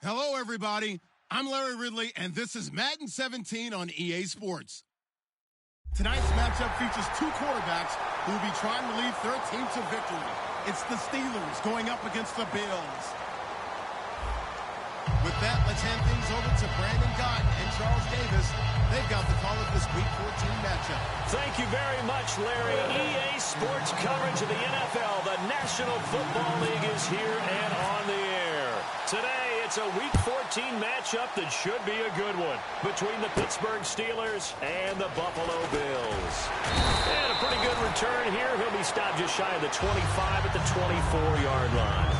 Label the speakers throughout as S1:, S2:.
S1: Hello, everybody. I'm Larry Ridley, and this is Madden 17 on EA Sports. Tonight's matchup features two quarterbacks who will be trying to lead their team to victory. It's the Steelers going up against the Bills. With that, let's hand things over to Brandon Gott and Charles Davis. They've got the call of this Week 14 matchup.
S2: Thank you very much, Larry. EA Sports coverage of the NFL. The National Football League is here and on the air. Today, it's a Week 14 matchup that should be a good one between the Pittsburgh Steelers and the Buffalo Bills. And a pretty good return here. He'll be stopped just shy of the 25 at the 24-yard line.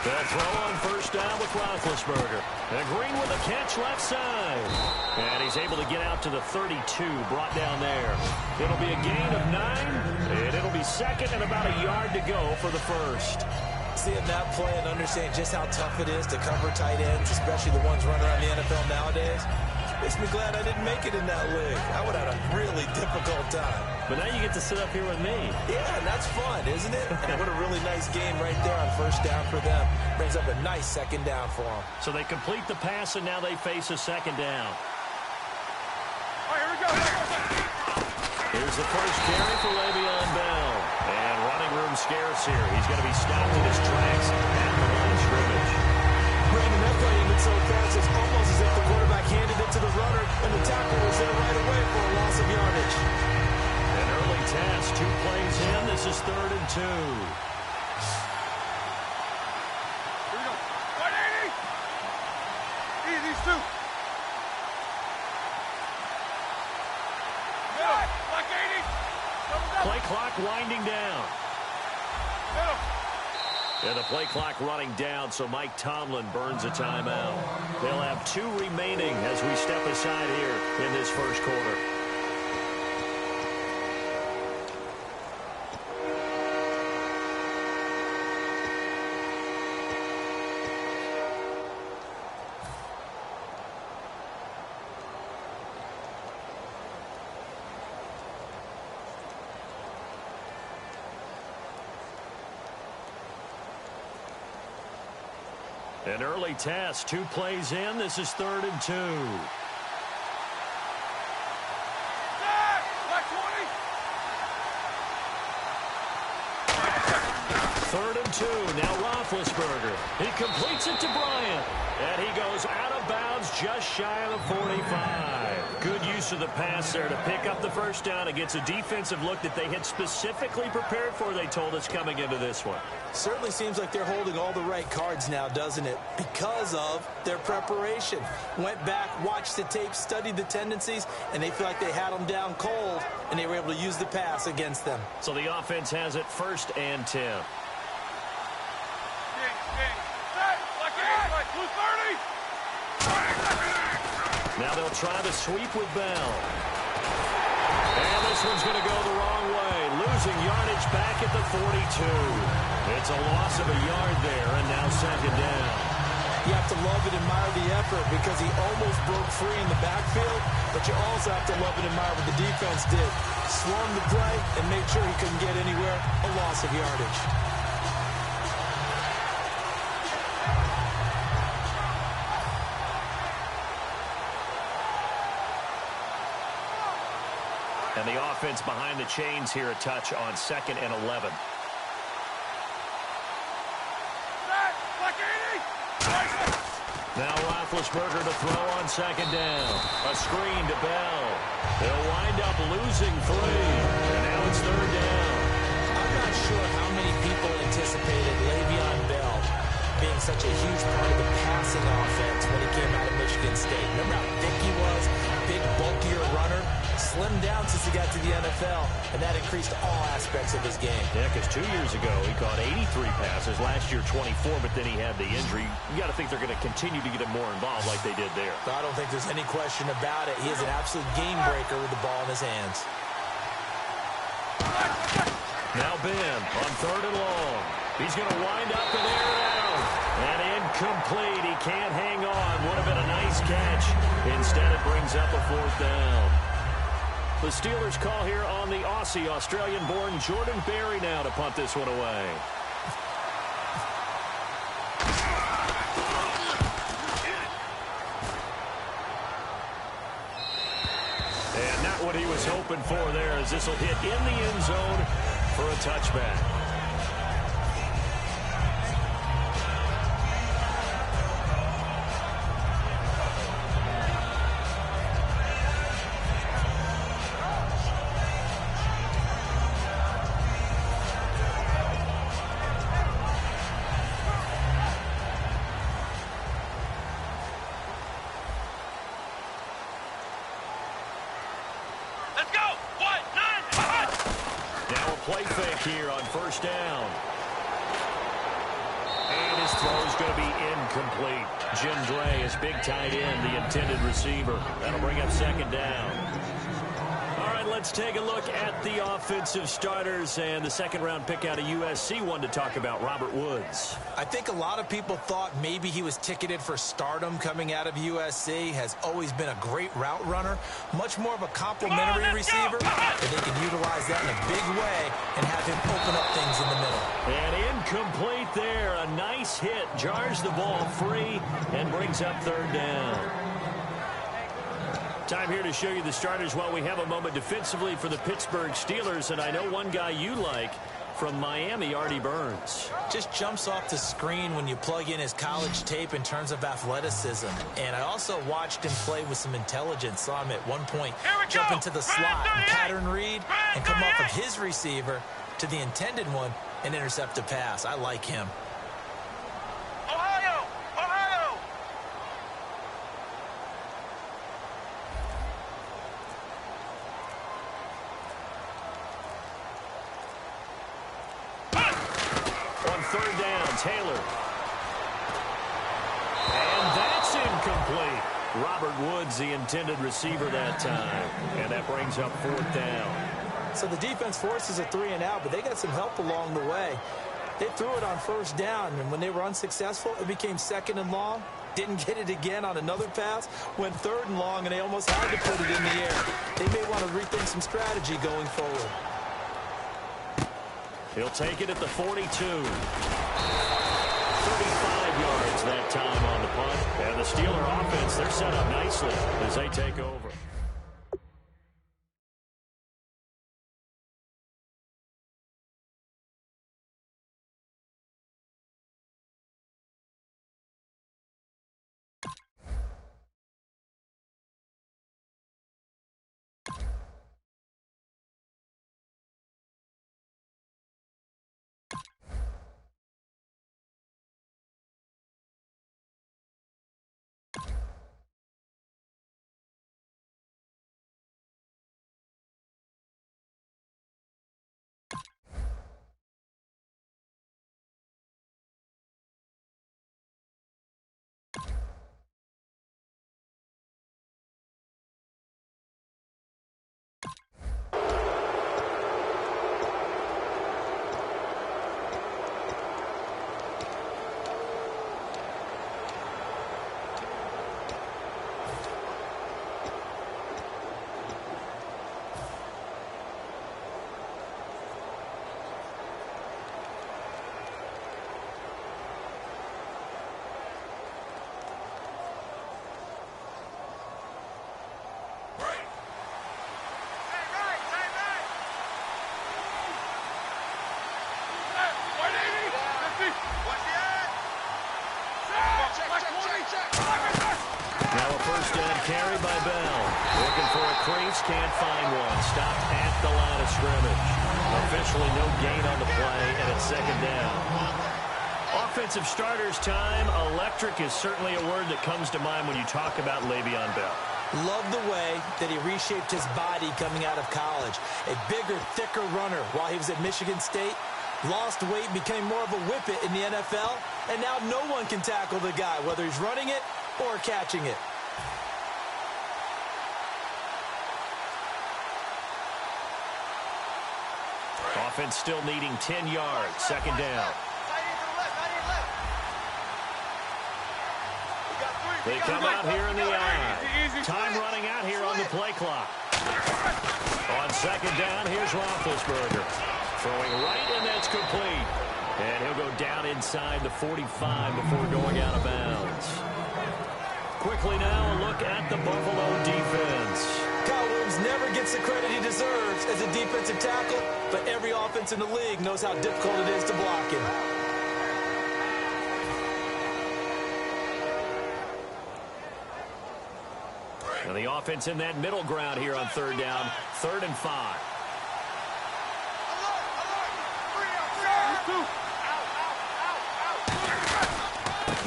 S2: They'll throw on first down with Roethlisberger. And Green with a catch left side. And he's able to get out to the 32, brought down there. It'll be a gain of 9, and it'll be second and about a yard to go for the first.
S3: Seeing that play and understanding just how tough it is to cover tight ends, especially the ones running around the NFL nowadays, makes me glad I didn't make it in that league. I would have had a really difficult time.
S2: But now you get to sit up here with me.
S3: Yeah, and that's fun, isn't it? And what a really nice game right there on first down for them. Brings up a nice second down for them.
S2: So they complete the pass, and now they face a second down.
S4: All right, here we go.
S2: Here's the first carry for Le'Veon Bell. And running room scarce here. He's going to be stopped in his tracks at the line of scrimmage.
S3: Brandon, that play ended so fast, it's almost as if the quarterback handed it to the runner, and the tackle was there right away for a loss of yardage.
S2: An early test, 2 plays in. This is 3rd and 2.
S4: Here we go. 180. These two. Middle. Black 80.
S2: Play clock winding down.
S4: Middle.
S2: And the play clock running down, so Mike Tomlin burns a timeout. They'll have 2 remaining as we step aside here in this first quarter. An early test, 2 plays in. This is 3rd and 2.
S4: Black 20.
S2: 3rd and 2. Now Roethlisberger. He completes it to Bryant. And he goes out of bounds just shy of the 45. Good use of the pass there to pick up the first down against a defensive look that they had specifically prepared for, they told us, coming into this one.
S3: Certainly seems like they're holding all the right cards now, doesn't it? Because of their preparation. Went back, watched the tape, studied the tendencies, and they feel like they had them down cold, and they were able to use the pass against them.
S2: So the offense has it 1st and 10. Now they'll try the sweep with Bell. And this one's going to go the wrong way. Losing yardage back at the 42. It's a loss of a yard there, and now second down.
S3: You have to love and admire the effort because he almost broke free in the backfield, but you also have to love and admire what the defense did. Swung the play and made sure he couldn't get anywhere. A loss of yardage.
S2: And the offense behind the chains here a touch on 2nd and 11. Now Roethlisberger to throw on 2nd down. A screen to Bell. They'll wind up losing 3. And now it's 3rd down.
S3: I'm not not sure how many people anticipated Le'Veon Bell being such a huge part of the passing offense when he came out of Michigan State. Remember how thick he was? Big, bulkier runner. Slimmed down since he got to the NFL, and that increased all aspects of his game.
S2: Yeah, because 2 years ago, he caught 83 passes. Last year, 24, but then he had the injury. You got to think they're going to continue to get him more involved like they did there.
S3: I don't think there's any question about it. He is an absolute game breaker with the ball in his hands.
S2: Now Ben on 3rd and long. He's going to wind up and air it out. And incomplete. He can't hang on. Would have been a nice catch. Instead, it brings up a 4th down. The Steelers call here on the Aussie, Australian-born Jordan Berry now to punt this one away. And not what he was hoping for there, as this will hit in the end zone for a touchback. Play fake here on 1st down. And his throw is going to be incomplete. Jim Dre is big tight end, the intended receiver. That'll bring up 2nd down. All right, let's take a look at the offensive starters and the 2nd-round pick out of USC. One to talk about, Robert Woods.
S3: I think a lot of people thought maybe he was ticketed for stardom coming out of USC. Has always been a great route runner, much more of a complimentary receiver, and they can utilize that in a big way and have him open up things in the middle.
S2: And incomplete there. A nice hit. Jars the ball free and brings up 3rd down. Time here to show you the starters while we have a moment defensively for the Pittsburgh Steelers. And I know one guy you like from Miami, Artie Burns.
S3: Just jumps off the screen when you plug in his college tape in terms of athleticism. And I also watched him play with some intelligence. Saw him at one point jump into the slot and pattern read and come off of his receiver to the intended one and intercept a pass. I like him.
S4: Ohio! Ohio!
S2: On 3rd down, Taylor. And that's incomplete. Robert Woods, the intended receiver that time. And that brings up 4th down.
S3: So the defense forces a 3-and-out, but they got some help along the way. They threw it on 1st down, and when they were unsuccessful, it became 2nd and long. Didn't get it again on another pass. Went 3rd and long, and they almost had to put it in the air. They may want to rethink some strategy going forward.
S2: He'll take it at the 42. 35 yards that time on the punt. And the Steeler offense, they're set up nicely as they take over. crease, can't find one. Stopped at the line of scrimmage. Officially no gain on the play, and it's second down. Offensive starters time. Electric is certainly a word that comes to mind when you talk about Le'Veon Bell.
S3: Love the way that he reshaped his body coming out of college. A bigger, thicker runner while he was at Michigan State. Lost weight, became more of a whippet in the NFL, and now no one can tackle the guy, whether he's running it or catching it.
S2: Offense still needing 10 yards. Second down. They come out here in the eye. Time running out here on the play clock. On second down, here's Roethlisberger. Throwing right, and that's complete. And he'll go down inside the 45 before going out of bounds. Quickly now, a look at the Buffalo defense.
S3: Kyle Williams never gets the credit he deserves as a defensive tackle, but every offense in the league knows how difficult it is to block him.
S2: And the offense in that middle ground here on third down, 3rd and 5.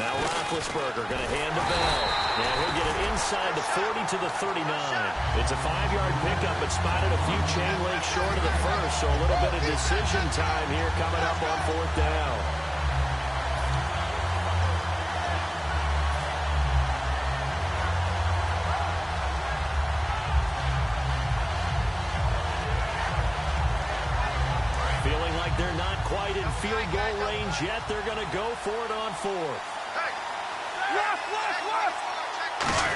S2: Now Roethlisberger going to hand to Bell. And he'll get it inside the 40 to the 39. It's a 5-yard pickup, but spotted a few chain links short of the first, so a little bit of decision time here coming up on 4th down. Feeling like they're not quite in field goal range yet, they're going to go for it on 4th.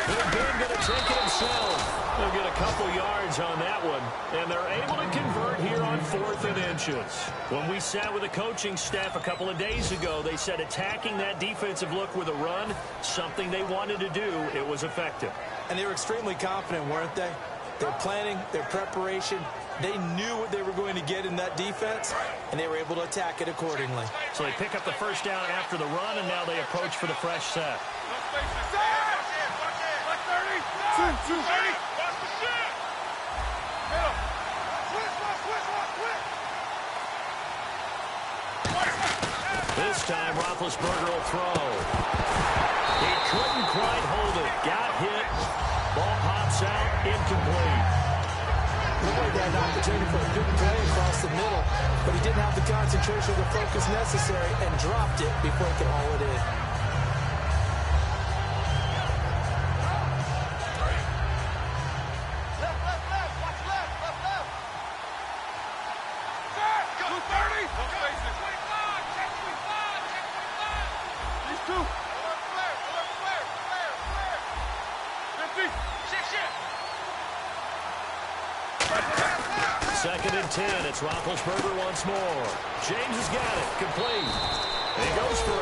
S2: Big Ben going to take it himself. They'll get a couple yards on that one, and they're able to convert here on 4th and inches. When we sat with the coaching staff a couple of days ago, they said attacking that defensive look with a run, something they wanted to do. It was effective.
S3: And they were extremely confident, weren't they? Their planning, their preparation, they knew what they were going to get in that defense, and they were able to attack it accordingly.
S2: So they pick up the first down after the run, and now they approach for the fresh set. This time, Roethlisberger will throw. He couldn't quite hold it. Got hit. Ball pops out. Incomplete.
S3: He had an opportunity for a big play across the middle, but he didn't have the concentration or the focus necessary and dropped it before he could haul it in.
S2: Second and 10. It's Roethlisberger once more. James has got it. Complete. And he goes for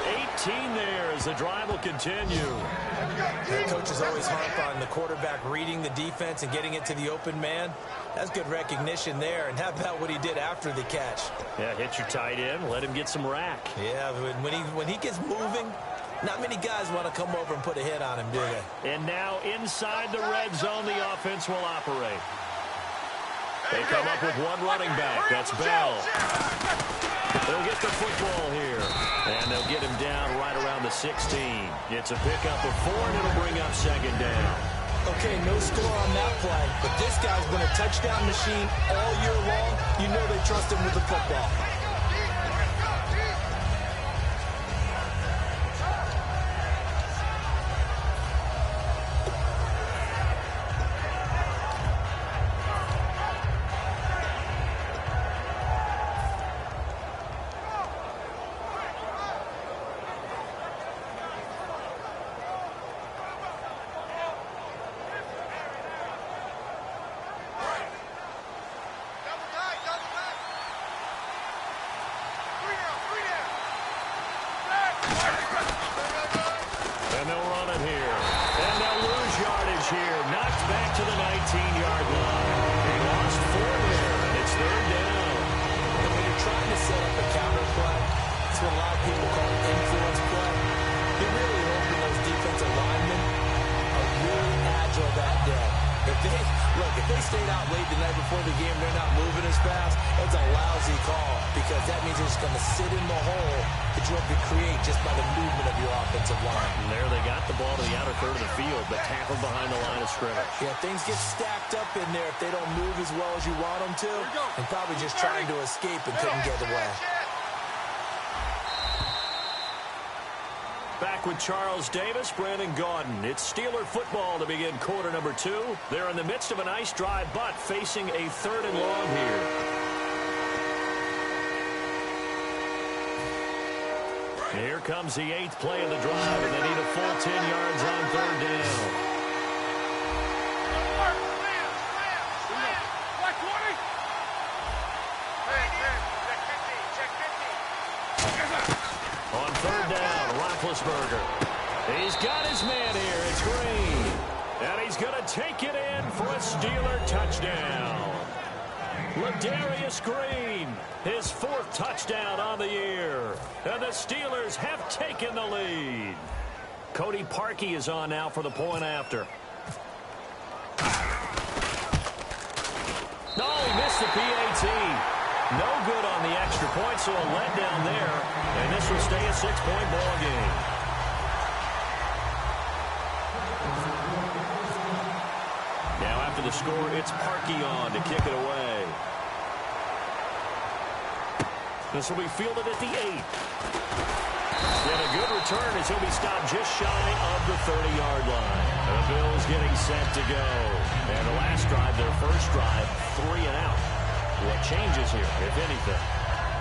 S2: 18 there as the drive will continue.
S3: The coaches always harp on the quarterback reading the defense and getting it to the open man. That's good recognition there. And how about what he did after the catch?
S2: Yeah, hit your tight end. Let him get some rack.
S3: Yeah, when he gets moving, not many guys want to come over and put a hit on him, do they?
S2: And now inside the red zone, the offense will operate. They come up with one running back. That's Bell. They'll get the football here. And they'll get him down right around the 16. It's a pickup of 4, and it'll bring up second down.
S3: Okay, no score on that play, but this guy's been a touchdown machine all year long. You know they trust him with the football.
S2: And they'll run it here. And they'll lose yardage here. Knocked back to the 19-yard line. They lost 4 there, and it's 3rd down.
S3: And when you're trying to set up a counter play, it's what a lot of people call an influence play. You're really hoping those defensive linemen are really agile that day. They're If they stayed out late the night before the game, they're not moving as fast, that's a lousy call because that means they're just going to sit in the hole that you have to create just by the movement of your offensive line.
S2: And there they got the ball to the outer third of the field, but tackled behind the line of scrimmage.
S3: Yeah, things get stacked up in there if they don't move as well as you want them to, and probably just trying to escape and couldn't get away.
S2: Back with Charles Davis, Brandon Gaudin. It's Steeler football to begin quarter number 2. They're in the midst of a nice drive, but facing a 3rd and long here. Here comes the 8th play of the drive, and they need a full 10 yards on 3rd down. On 3rd down, Roethlisberger. He's got his man here. It's Green. And he's going to take it in for a Steeler touchdown. Ladarius Green, his 4th touchdown on the year. And the Steelers have taken the lead. Cody Parkey is on now for the point after. No, he missed the PAT. No good on the extra point, so a letdown there. And this will stay a 6-point ball game. Now after the score, it's Parkey on to kick it away. This will be fielded at the 8. And a good return as he'll be stopped just shy of the 30-yard line. The Bills getting set to go. And the last drive, their first drive, 3 and out. What changes here, if anything?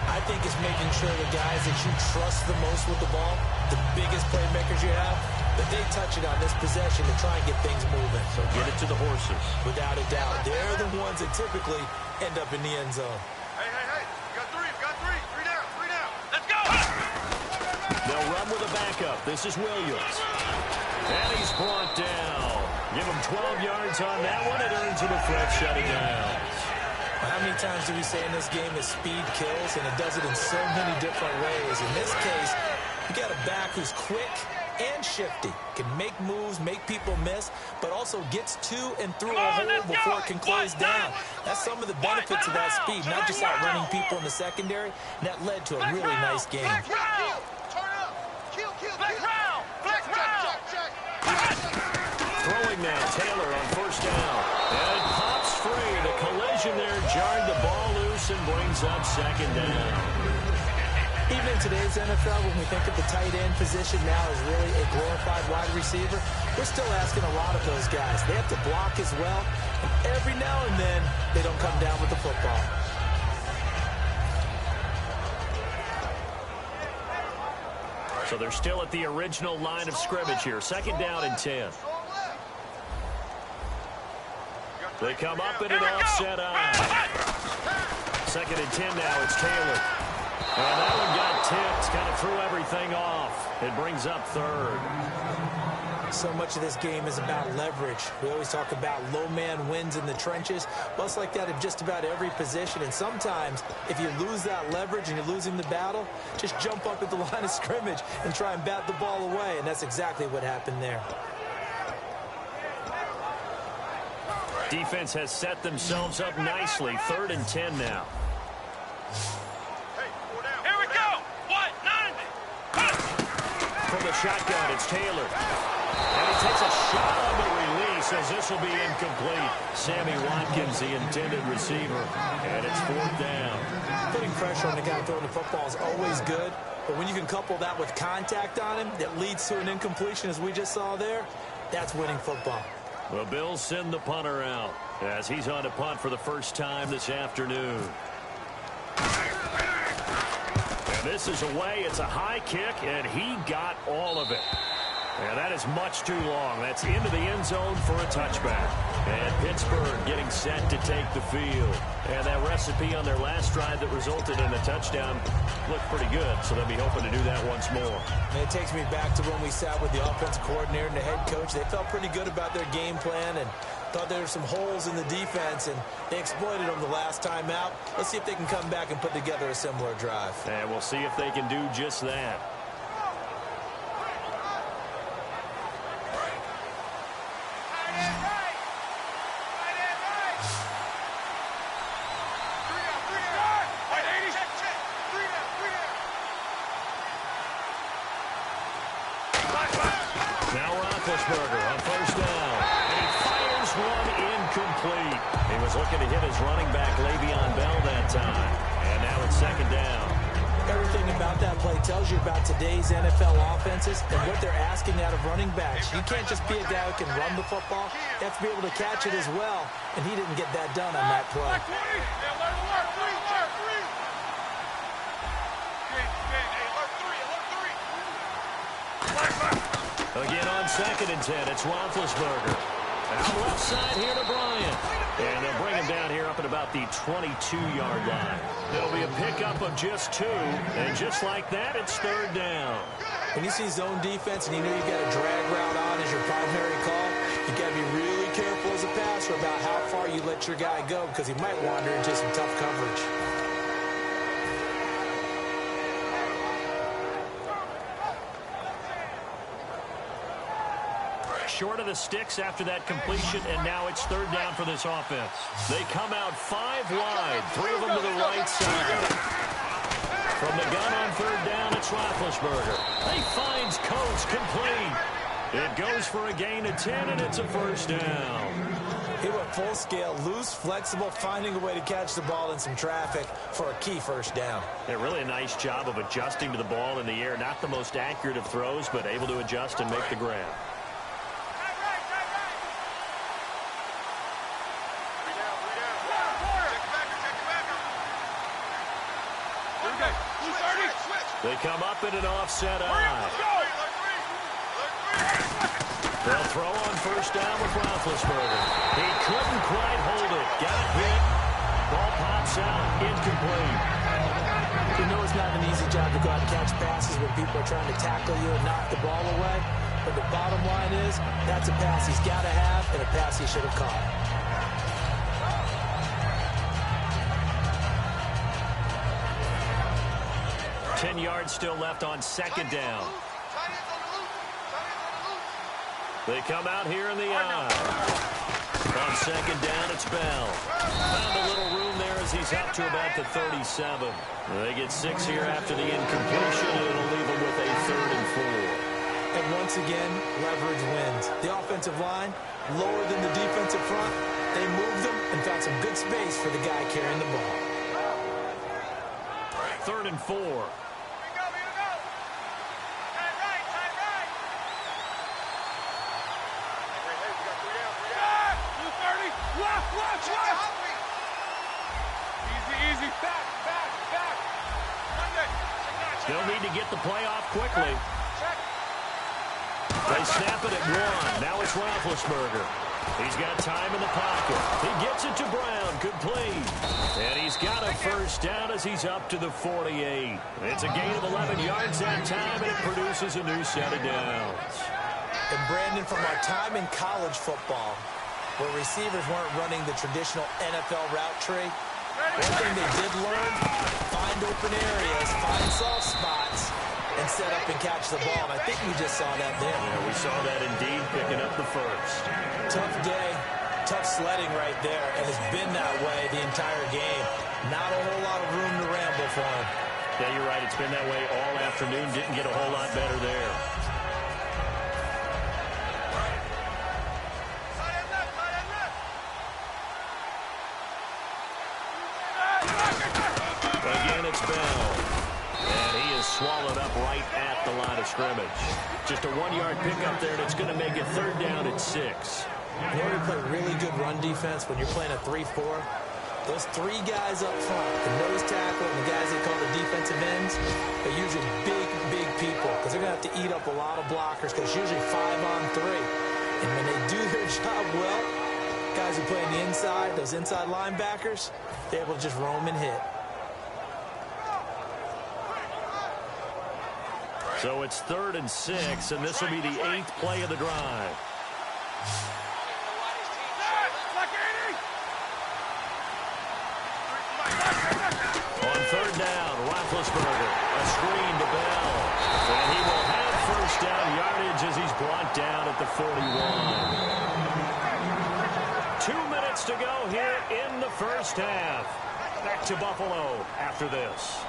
S3: I think it's making sure the guys that you trust the most with the ball, the biggest playmakers you have, that they touch it on this possession to try and get things moving.
S2: So get it to the horses.
S3: Without a doubt. They're the ones that typically end up in the end zone.
S4: Hey. You got 3. Three down. Let's go.
S2: They'll run with a backup. This is Williams. And he's brought down. Give him 12 yards on that one. It earns him a threat shutting down.
S3: How many times do we say in this game that speed kills, and it does it in so many different ways? In this case, you got a back who's quick and shifty, can make moves, make people miss, but also gets to and through a hole before it can close down. That's some of the benefits of that speed, not just outrunning people in the secondary, and that led to a really nice game.
S2: Throwing now, Taylor on 1st down. And it pops free. The collision there jarred the ball loose and brings up 2nd down.
S3: Even in today's NFL, when we think of the tight end position now as really a glorified wide receiver, we're still asking a lot of those guys. They have to block as well, and every now and then, they don't come down with the football.
S2: So they're still at the original line of scrimmage here. 2nd down and 10. They come up in an offset eye. 2nd and 10 now. It's Taylor. And that one got tipped. Kind of threw everything off. It brings up 3rd.
S3: So much of this game is about leverage. We always talk about low man wins in the trenches. Well, it's like that in just about every position. And sometimes, if you lose that leverage and you're losing the battle, just jump up at the line of scrimmage and try and bat the ball away. And that's exactly what happened there.
S2: Defense has set themselves up nicely. 3rd and 10 now.
S4: Here we go. 9.
S2: From the shotgun, it's Taylor. And he takes a shot on the release as this will be incomplete. Sammy Watkins, the intended receiver. And it's 4th down.
S3: Putting pressure on the guy throwing the football is always good. But when you can couple that with contact on him that leads to an incompletion, as we just saw there, that's winning football.
S2: The Bills send the punter out as he's on to punt for the first time this afternoon. And this is away. It's a high kick, and he got all of it. And that is much too long. That's into the end zone for a touchback. And Pittsburgh getting set to take the field. And that recipe on their last drive that resulted in a touchdown looked pretty good, so they'll be hoping to do that once more.
S3: And it takes me back to when we sat with the offensive coordinator and the head coach. They felt pretty good about their game plan and thought there were some holes in the defense, and they exploited them the last time out. Let's see if they can come back and put together a similar drive.
S2: And we'll see if they can do just that. Roethlisberger on first down. And he fires one incomplete. He was looking to hit his running back, Le'Veon Bell, that time. And now it's second down.
S3: Everything about that play tells you about today's NFL offenses and what they're asking out of running backs. You can't just be a guy who can run the football. You have to be able to catch it as well, and he didn't get that done on that play.
S2: Again on second and 10, it's Roethlisberger. Out left side here to Bryant. And they'll bring him down here up at about the 22-yard line. It'll be a pickup of just 2, and just like that, it's third down.
S3: When you see zone defense and you know you've got a drag route on as your primary call, you've got to be really careful as a passer about how far you let your guy go because he might wander into some tough coverage.
S2: Short of the sticks after that completion, and now it's third down for this offense. They come out 5 wide, 3 of them to the right side. From the gun on third down, it's Roethlisberger. He finds Coates complete. It goes for a gain of 10, and it's a first down.
S3: He went full scale, loose, flexible, finding a way to catch the ball in some traffic for a key first down.
S2: Yeah, really a nice job of adjusting to the ball in the air. Not the most accurate of throws, but able to adjust and make the grab. They come up in an offset eye. They'll throw on first down with Roethlisberger. He couldn't quite hold it. Got hit. Ball pops out. Incomplete.
S3: You know it's not an easy job to go out and catch passes when people are trying to tackle you and knock the ball away. But the bottom line is, that's a pass he's got to have and a pass he should have caught.
S2: 10 yards still left on second down. They come out here in the eye. On second down, it's Bell. Found a little room there as he's up to about the 37. They get 6 here after the incompletion, and it'll leave them with a 3rd and 4.
S3: And once again, leverage wins. The offensive line, lower than the defensive front. They moved them and found some good space for the guy carrying the ball.
S2: 3rd and 4. They'll need to get the play off quickly. They snap it at 1. Now it's Roethlisberger. He's got time in the pocket. He gets it to Brown, complete. And he's got a first down as he's up to the 48. It's a gain of 11 yards that time, and it produces a new set of downs.
S3: And Brandon, from our time in college football, where receivers weren't running the traditional NFL route tree, one thing they did learn, find open areas, find soft spots, and set up and catch the ball. And I think we just saw that there.
S2: Yeah, we saw that indeed, picking up the first.
S3: Tough day, tough sledding right there, and it's been that way the entire game. Not a whole lot of room to ramble for him.
S2: Yeah, you're right. It's been that way all afternoon. Didn't get a whole lot better there. Again, it's Bell. And he is swallowed up right at the line of scrimmage. Just a 1-yard pickup there, and it's going to make it 3rd down at 6.
S3: In order to play really good run defense when you're playing a 3-4, those 3 guys up front, the nose tackle and the guys they call the defensive ends, are usually big people because they're going to have to eat up a lot of blockers because it's usually 5-on-3. And when they do their job well, guys who play on the inside, those inside linebackers, they're able to just roam and hit.
S2: So it's 3rd and 6, and this will be the 8th play of the drive. On 3rd down, Roethlisberger, a screen to Bell. And he will have first down yardage as he's brought down at the 41. 2 minutes to go here in the first half. Back to Buffalo after this.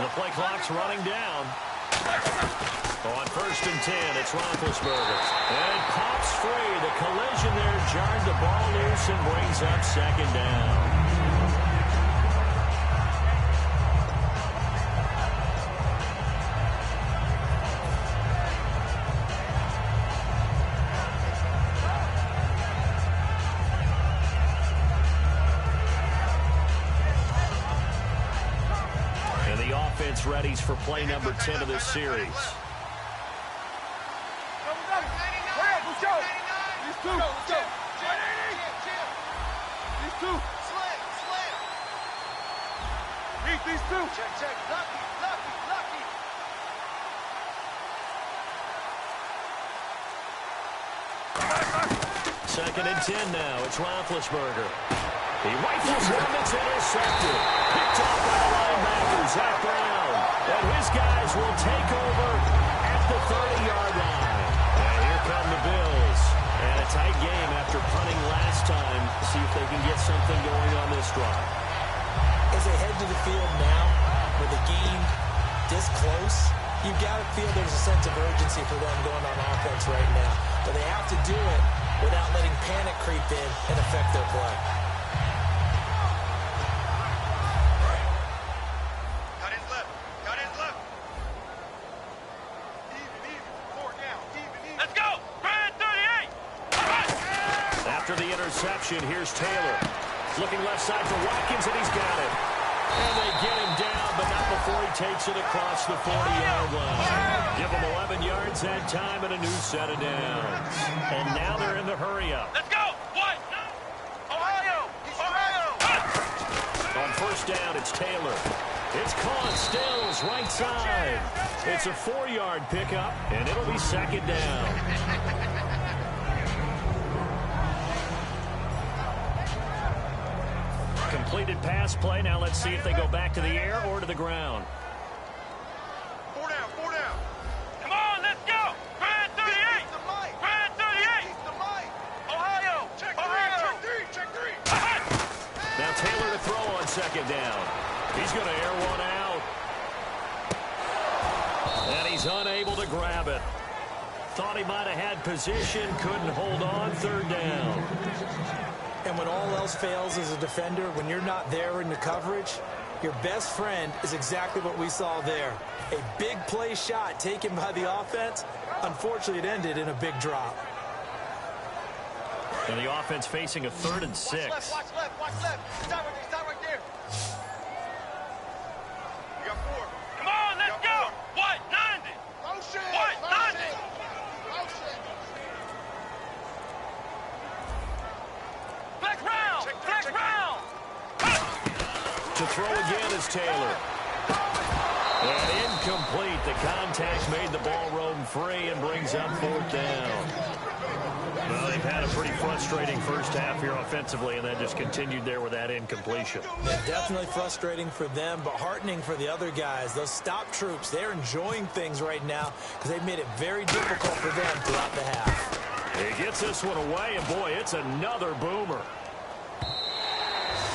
S2: The play clock's running down. On 1st and 10, it's Roethlisberger. And it pops free. The collision there jarred the ball loose and brings up 2nd down. Readies for play number 10 of this series.
S4: These two. Check. Lucky.
S2: 2nd and 10 now. It's Roethlisberger. He rifles one that's intercepted. Picked off by the linebacker, Zach Brown. And his guys will take over at the 30-yard line. And here come the Bills. And a tight game after punting last time. See if they can get something going on this drive.
S3: As they head to the field now, with the game this close, you've got to feel there's a sense of urgency for them going on offense right now. But they have to do it without letting panic creep in and affect their play.
S2: Here's Taylor. Looking left side for Watkins, and he's got it. And they get him down, but not before he takes it across the 40-yard line. Give him 11 yards that time and a new set of downs. And now they're in the hurry-up.
S4: Let's go! What? Ohio!
S2: On 1st down, it's Taylor. It's caught. Stills, right side. It's a 4-yard pickup, and it'll be 2nd down. Completed pass play. Now let's see if they go back to the air or to the ground.
S4: 4 down. Come on, let's go. Brad 38. Brad 38. Ohio. Check three.
S2: Now Taylor to throw on 2nd down. He's going to air one out. And he's unable to grab it. Thought he might have had position. Couldn't hold on. 3rd down.
S3: And when all else fails as a defender, when you're not there in the coverage, your best friend is exactly what we saw there. A big play shot taken by the offense. Unfortunately, it ended in a big drop.
S2: And the offense facing a 3rd and 6.
S4: Watch left. Stop right there. You got 4. Come on, let's go. What? 90. Motion. What? 90. Flex round.
S2: To throw again is Taylor. And incomplete. The contact made the ball roam free and brings up 4th down. Well, they've had a pretty frustrating first half here offensively, and then just continued there with that incompletion.
S3: Yeah, definitely frustrating for them, but heartening for the other guys. Those stop troops, they're enjoying things right now because they've made it very difficult for them throughout the half.
S2: He gets this one away, and boy, it's another boomer.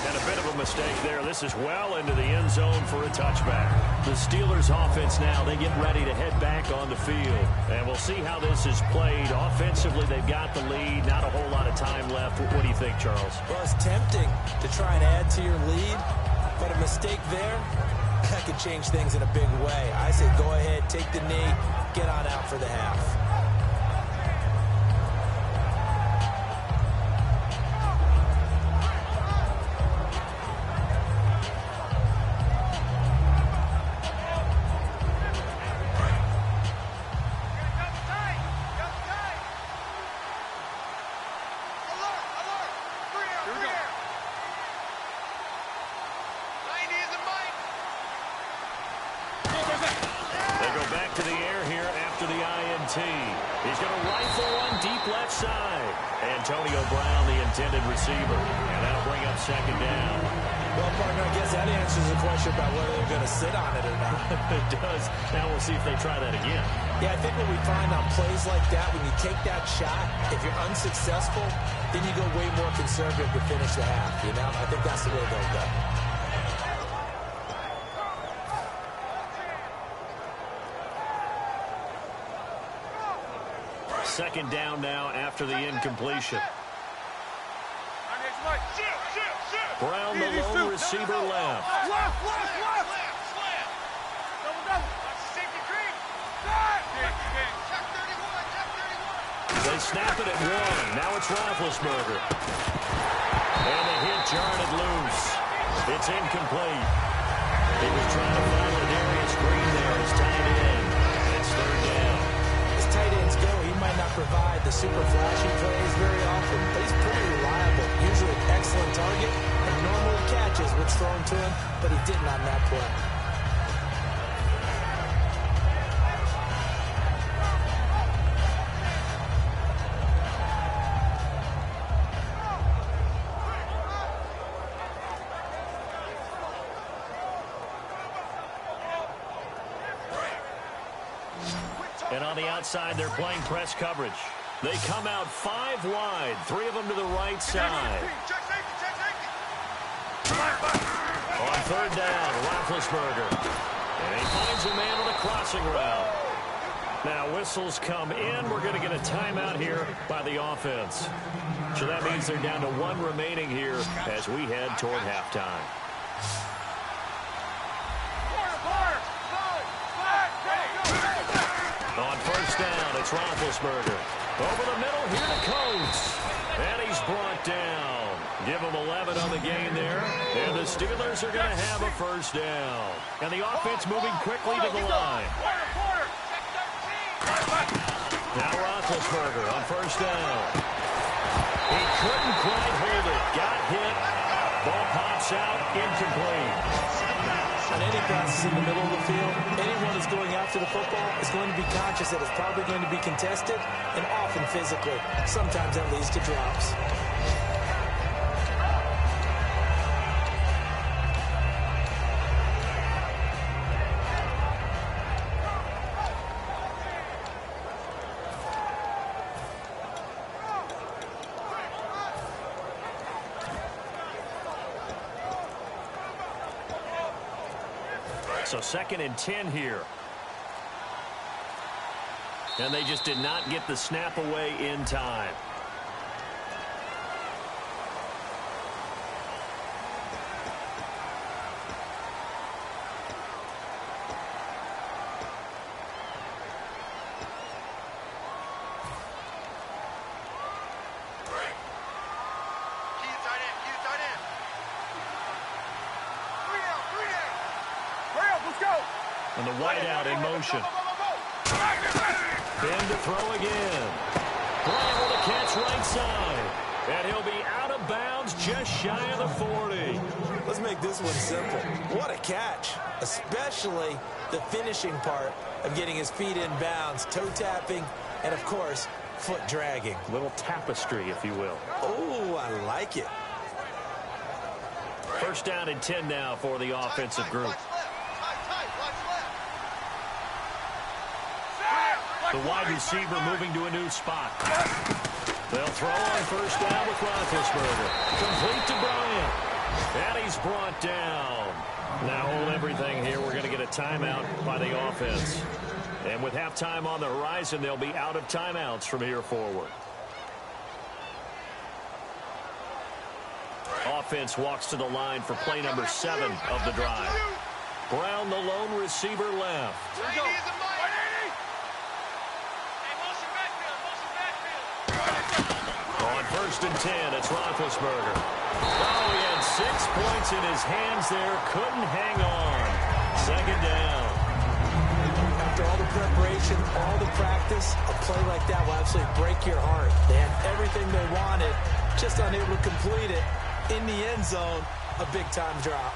S2: And a bit of a mistake there. This is well into the end zone for a touchback. The Steelers offense now, they get ready to head back on the field. And we'll see how this is played. Offensively, they've got the lead. Not a whole lot of time left. What do you think, Charles?
S3: Well, it's tempting to try and add to your lead, but a mistake there, that could change things in a big way. I say go ahead, take the knee, get on out for the half.
S2: It does. Now we'll see if they try that again.
S3: Yeah, I think what we find on plays like that, when you take that shot, if you're unsuccessful, then you go way more conservative to finish the half, you know? I think that's the way they'll go.
S2: second down now after the incompletion. Brown, the lone receiver left. They snap it at 1. Now it's Roethlisberger. And the hit jarred it loose. It's incomplete. He was trying to follow Darius Green there as tight end. It's third down.
S3: As tight ends go, he might not provide the super flashy plays very often, but he's pretty reliable. Usually an excellent target and normally catches what's thrown to him, but he didn't on that play.
S2: And on the outside, they're playing press coverage. They come out 5 wide, 3 of them to the right side. On third down, Roethlisberger. And he finds a man on the crossing route. Now whistles come in. We're going to get a timeout here by the offense. So that means they're down to 1 remaining here as we head toward halftime. On first down, it's Roethlisberger. Over the middle, here to Coates. And he's brought down. Give him 11 on the game there. And the Steelers are going to have a first down. And the offense moving quickly to the line. Now Roethlisberger on first down. He couldn't quite hold it. Got hit. Ball pops out. Incomplete.
S3: On any passes in the middle of the field, anyone that's going after the football is going to be conscious that it's probably going to be contested and often physically. Sometimes that leads to drops.
S2: So second and 10 here. And they just did not get the snap away in time. And the wideout in motion. Ben to throw again. Bryant with a catch right side. And he'll be out of bounds just shy of the 40.
S3: Let's make this one simple. What a catch. Especially the finishing part of getting his feet in bounds, toe tapping, and of course, foot dragging.
S2: Little tapestry, if you will.
S3: Oh, I like it.
S2: First down and 10 now for the offensive group. The wide receiver moving to a new spot. They'll throw on first down with Roethlisberger. Complete to Bryant. And he's brought down. Now hold everything here. We're going to get a timeout by the offense. And with halftime on the horizon, they'll be out of timeouts from here forward. Offense walks to the line for play number 7 of the drive. Brown, the lone receiver, left. On first and 10, it's Roethlisberger. Oh, he had 6 points in his hands there. Couldn't hang on. Second down.
S3: After all the preparation, all the practice, a play like that will absolutely break your heart. They had everything they wanted, just unable to complete it. In the end zone, a big-time drop.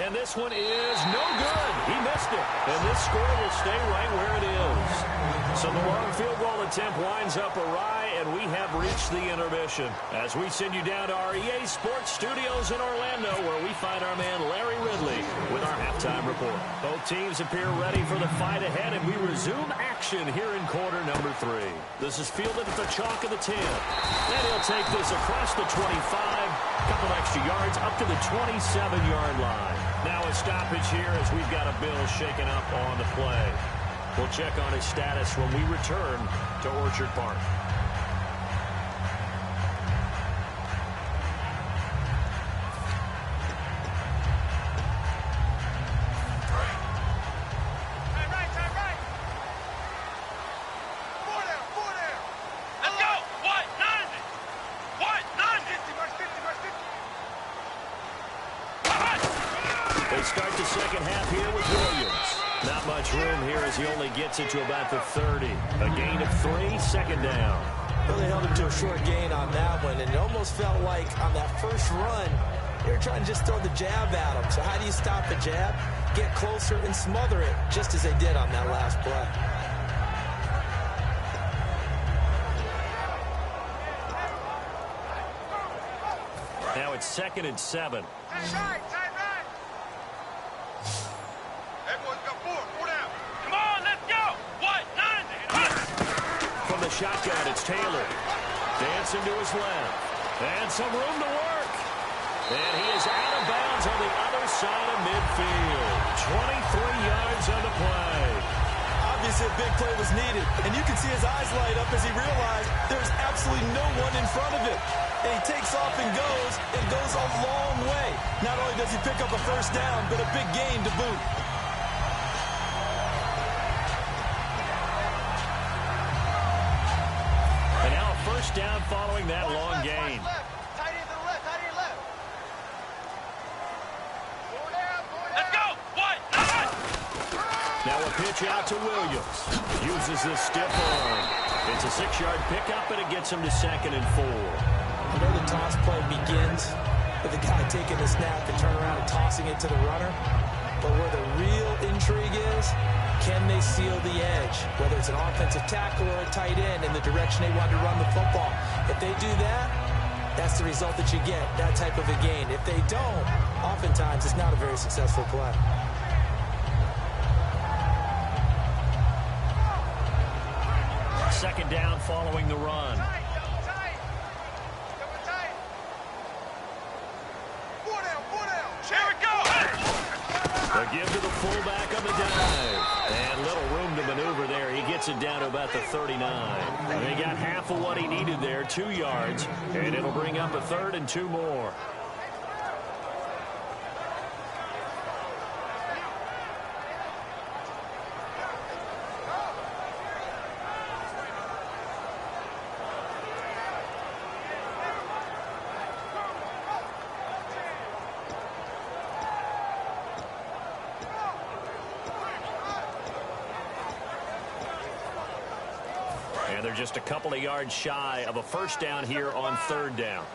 S2: And this one is no good. He missed it. And this score will stay right where it is. So the long field goal attempt winds up awry, and we have reached the intermission. As we send you down to our EA Sports Studios in Orlando, where we find our man Larry Ridley with our halftime halftime report. Both teams appear ready for the fight ahead, and we resume action here in quarter number 3. This is fielded at the chalk of the 10. And he'll take this across the 25, couple extra yards up to the 27-yard line. Now a stoppage here as we've got a Bill shaken up on the play. We'll check on his status when we return to Orchard Park. They start the second half here with Williams. Not much room here as he only gets it to about the 30. A gain of 3, second down.
S3: Well, they held him to a short gain on that one, and it almost felt like on that first run, they were trying to just throw the jab at him. So how do you stop the jab? Get closer and smother it, just as they did on that last play.
S2: Now it's 2nd and 7.
S4: That's right, tight right. Everyone's got 4 down. Come on, let's go. What? 90.
S2: From the shotgun, it's Taylor. Dancing to his left. And some room to work. And he is out of bounds on the other side of midfield. 23 yards on the play.
S3: Obviously, a big play was needed, and you can see his eyes light up as he realized there's absolutely no one in front of him. And he takes off and goes a long way. Not only does he pick up a first down, but a big gain to boot.
S2: And now a first down following that long gain.
S4: Tight end to the left, tight end left. 4 down, 4 down. Let's go. What? 9.
S2: Now a pitch out to Williams. Uses the stiff arm. It's a 6-yard pickup, and it gets him to 2nd and 4.
S3: You know the toss play begins with the guy taking the snap and turn around and tossing it to the runner. But where the real intrigue is, can they seal the edge? Whether it's an offensive tackle or a tight end in the direction they want to run the football. If they do that, that's the result that you get, that type of a gain. If they don't, oftentimes it's not a very successful play.
S2: Second down following the run. A give to the fullback on the dive. And little room to maneuver there. He gets it down to about the 39. And they got half of what he needed there, 2 yards. And it'll bring up a 3rd and 2 more. And they're just a couple of yards shy of a first down here on 3rd down.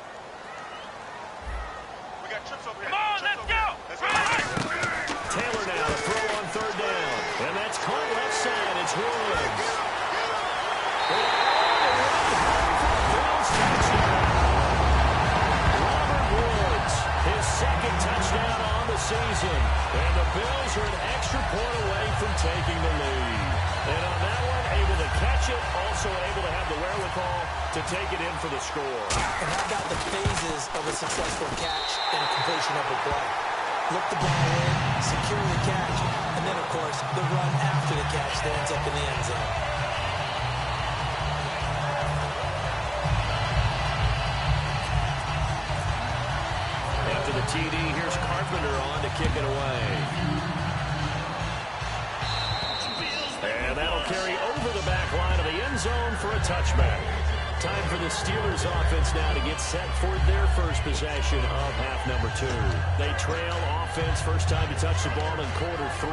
S4: We got trips over here. Come on, let's go.
S2: Taylor now to throw on 3rd down. And that's caught left side. It's Woods. Robert Woods, his 2nd touchdown on the season. And the Bills are an extra point away from taking the lead. And on that one, able to catch it, also able to have the wherewithal to take it in for the score.
S3: And how about the phases of a successful catch and completion of a play? Look the ball in, secure the catch, and then, of course, the run after the catch that ends up in the end zone.
S2: After the TD, here's Carpenter on to kick it away. And that'll carry over the back line of the end zone for a touchback. Time for the Steelers offense now to get set for their first possession of half number 2. They trail offense first time to touch the ball in quarter 3,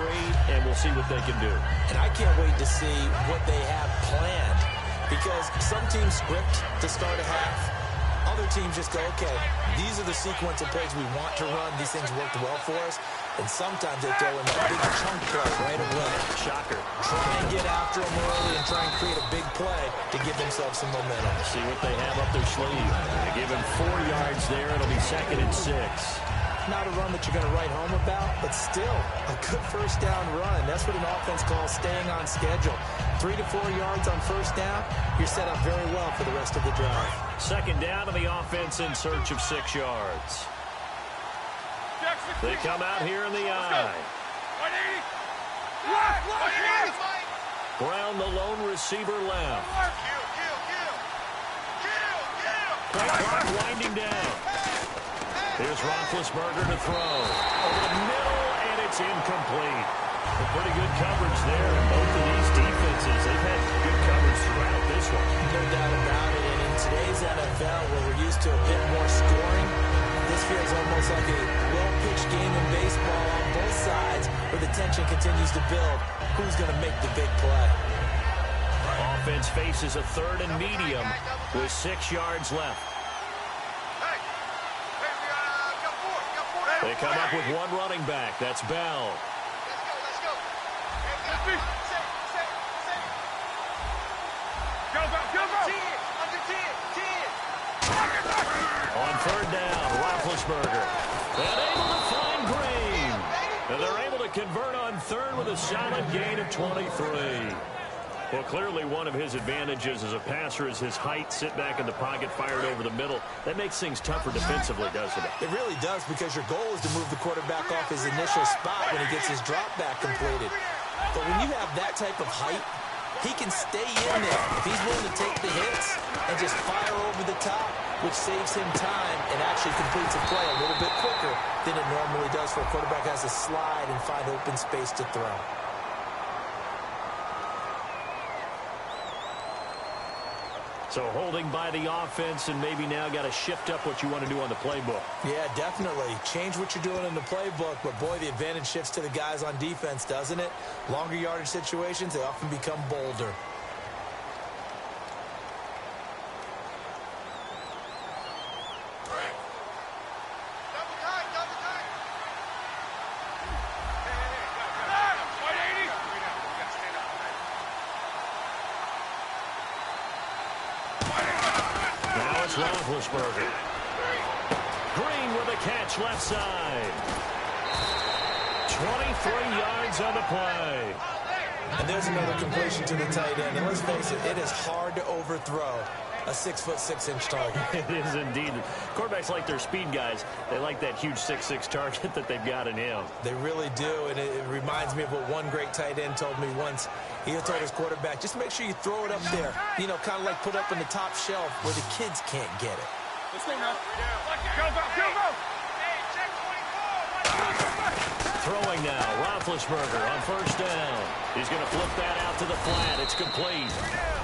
S2: and we'll see what they can do.
S3: And I can't wait to see what they have planned, because some teams script to start a half. Other teams just go, okay, these are the sequence of plays we want to run. These things worked well for us. And sometimes they throw in a big chunk play right away.
S2: Shocker.
S3: Try and get after them early and try and create a big play to give themselves some momentum.
S2: See what they have up their sleeve. They give him 4 yards there. It'll be 2nd and 6.
S3: Not a run that you're going to write home about, but still a good first down run. That's what an offense calls staying on schedule. 3 to 4 yards on first down, you're set up very well for the rest of the drive.
S2: Second down to the offense in search of 6 yards. They come out here in the eye.
S4: 180.
S2: Brown, the lone receiver, left. Play clock winding down. Here's Roethlisberger to throw. Over the middle, and it's incomplete. A pretty good coverage there in both of these defenses. They've had good coverage throughout this one.
S3: No doubt about it. And in today's NFL, where we're used to a bit more scoring, this feels almost like a well-pitched game in baseball on both sides where the tension continues to build. Who's going to make the big play?
S2: Offense faces a third and medium with 6 yards left. They come up with one running back. That's Bell.
S4: Let's go. Go. Under 10.
S2: On third down, Roethlisberger. And able to find Green. And they're able to convert on third with a solid gain of 23. Well, clearly one of his advantages as a passer is his height. Sit back in the pocket, fired over the middle. That makes things tougher defensively, doesn't it?
S3: It really does, because your goal is to move the quarterback off his initial spot when he gets his drop back completed. But when you have that type of height, he can stay in there if he's willing to take the hits and just fire over the top, which saves him time and actually completes a play a little bit quicker than it normally does for a quarterback who has to slide and find open space to throw.
S2: So holding by the offense, and maybe now got to shift up what you want to do on the playbook.
S3: Yeah, definitely. Change what you're doing in the playbook, but boy, the advantage shifts to the guys on defense, doesn't it? Longer yardage situations, they often become bolder.
S2: Roethlisberger. Green with a catch left side. 23 yards on the play.
S3: And there's another completion to the tight end. And let's face it, it is hard to overthrow a 6'6" target.
S2: It is indeed. Quarterbacks like their speed guys. They like that huge 6'6" target that they've got in him.
S3: They really do, and it reminds me of what one great tight end told me once. He told his quarterback, just make sure you throw it up there. You know, kind of like put up in the top shelf where the kids can't get it.
S4: Let's go now. Go.
S2: Throwing now, Roethlisberger on first down. He's going to flip that out to the flat. It's complete.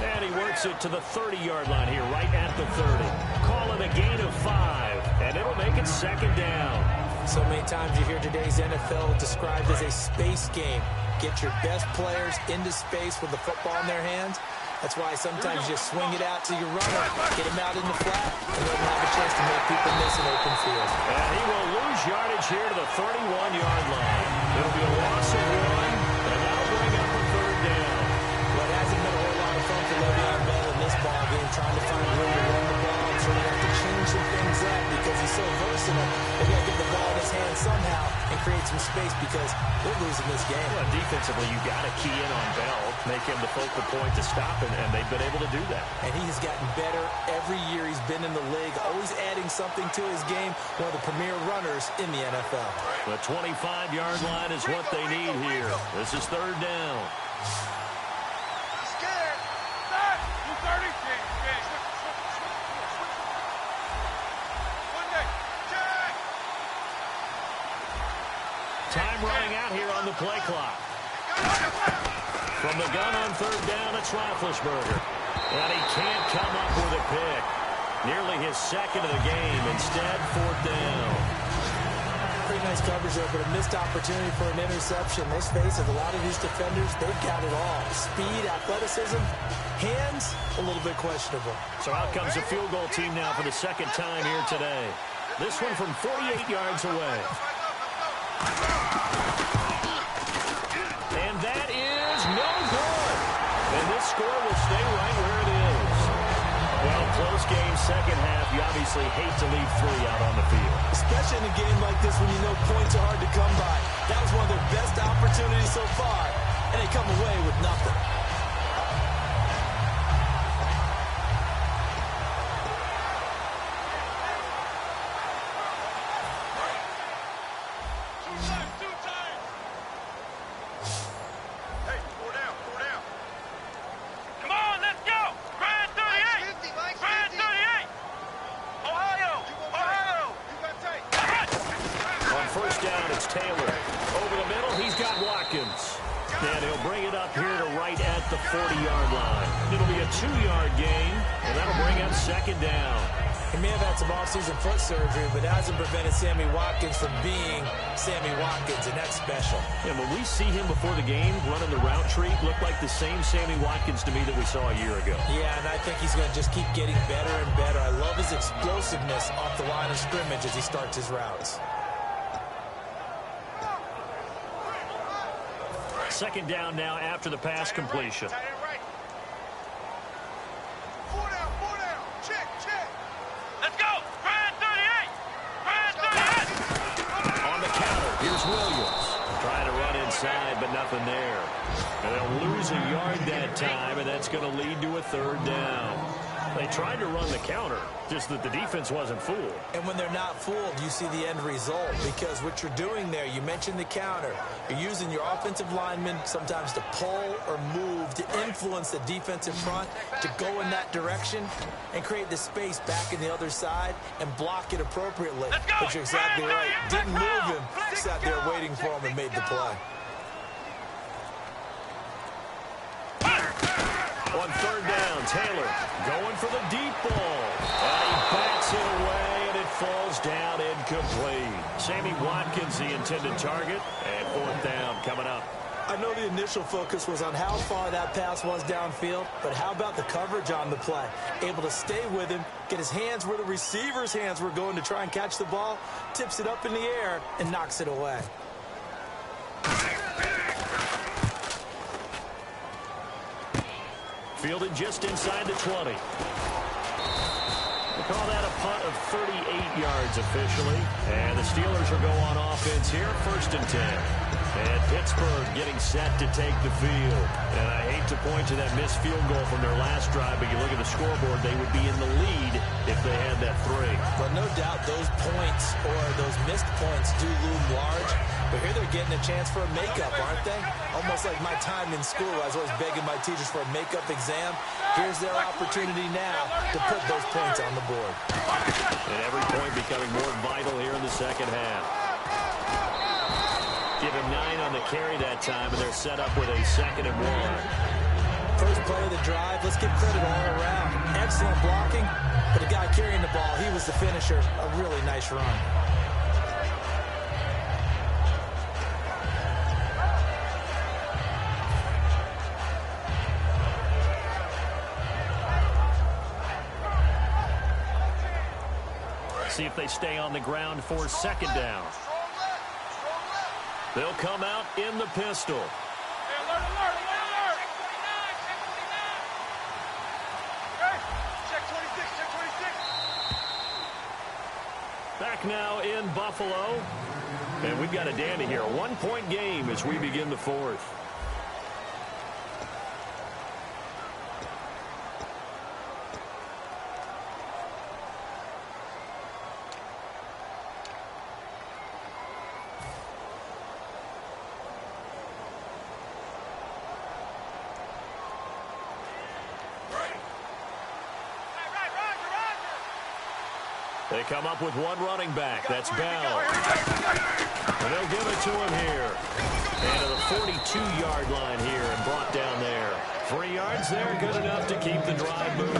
S2: And he works it to the 30-yard line here, right at the 30. Call it a gain of 5, and it'll make it second down.
S3: So many times you hear today's NFL described as a space game. Get your best players into space with the football in their hands. That's why sometimes you just swing it out to your runner, get him out in the flat, and let him have a chance to make people miss an open field.
S2: And he will lose yardage here to the 31-yard line. It'll be a loss of 1, and that'll bring up a third down.
S3: Well, it hasn't been a whole lot of fun for Le'Veon Bell in this ball game, trying to find room to run the ball. I'm sure they have to change some things up because he's so versatile. They got to get the ball in his hands somehow and create some space because they're losing this game.
S2: Well, defensively, you got to key in on Bell, make him the focal point to stop it, and they've been able to do that.
S3: And he has gotten better every year he's been in the league, always adding something to his game, one of the premier runners in the NFL.
S2: The 25-yard line is what they need here. This is third down.
S4: Scared. 230.
S2: Time running out here on the play clock. From the gun on third down, it's Roethlisberger. And he can't come up with a pick. Nearly his second of the game. Instead, fourth down.
S3: Pretty nice coverage there, but a missed opportunity for an interception. Let's face it, a lot of these defenders, they've got it all. Speed, athleticism, hands, a little bit questionable.
S2: So out comes the field goal team now for the second time here today. This one from 48 yards away. And that is no good. And this score will stay right where it is. Well close game, second half. You obviously hate to leave 3 out on the field.
S3: Especially in a game like this when you know points are hard to come by. That was one of their best opportunities so far, and they come away with nothing.
S2: And he'll bring it up here to right at the 40-yard line. It'll be a 2-yard gain, and that'll bring up second down.
S3: He may have had some off-season foot surgery, but that hasn't prevented Sammy Watkins from being Sammy Watkins, and that's special.
S2: And when we see him before the game running the route tree, looked like the same Sammy Watkins to me that we saw a year ago.
S3: Yeah, and I think he's going to just keep getting better and better. I love his explosiveness off the line of scrimmage as he starts his routes.
S2: Second down now after the pass completion.
S4: Let's go! Brad 38! Brad 38!
S2: On the counter, here's Williams. Trying to run inside, but nothing there. And they'll lose a yard that time, and that's going to lead to a third down. They tried to run the counter, just that the defense wasn't fooled.
S3: And when they're not fooled, you see the end result, because what you're doing there, you mentioned the counter. You're using your offensive linemen sometimes to pull or move, to influence the defensive front, to go in that direction and create the space back in the other side and block it appropriately. But you're exactly right. Didn't move him, sat there waiting for him and made the play.
S2: On third down, Taylor going for the deep ball. And he backs it away, and it falls down incomplete. Sammy Watkins, the intended target, and fourth down coming up.
S3: I know the initial focus was on how far that pass was downfield, but how about the coverage on the play? Able to stay with him, get his hands where the receiver's hands were going to try and catch the ball, tips it up in the air, and knocks it away.
S2: Fielded just inside the 20. They call that a punt of 38 yards officially. And the Steelers will go on offense here, 1st and 10. And Pittsburgh getting set to take the field. And I hate to point to that missed field goal from their last drive, but you look at the scoreboard, they would be in the lead if they had that 3.
S3: But no doubt those points or those missed points do loom large. But here they're getting a chance for a makeup, aren't they? Almost like my time in school, I was always begging my teachers for a makeup exam. Here's their opportunity now to put those points on the board.
S2: And every point becoming more vital here in the second half. Give him 9 on the carry that time, and they're set up with a 2nd and 1.
S3: First play of the drive, let's give credit all around. Excellent blocking, but the guy carrying the ball, he was the finisher. A really nice run.
S2: See if they stay on the ground for 2nd down. They'll come out in the pistol.
S4: Alert, alert, alert! Check 26, check 26.
S2: Back now in Buffalo. And we've got a dandy here. A 1-point game as we begin the 4th. They come up with one running back. That's Bell. And they'll give it to him here. And to the 42-yard line here and brought down there. 3 yards there, good enough to keep the drive moving.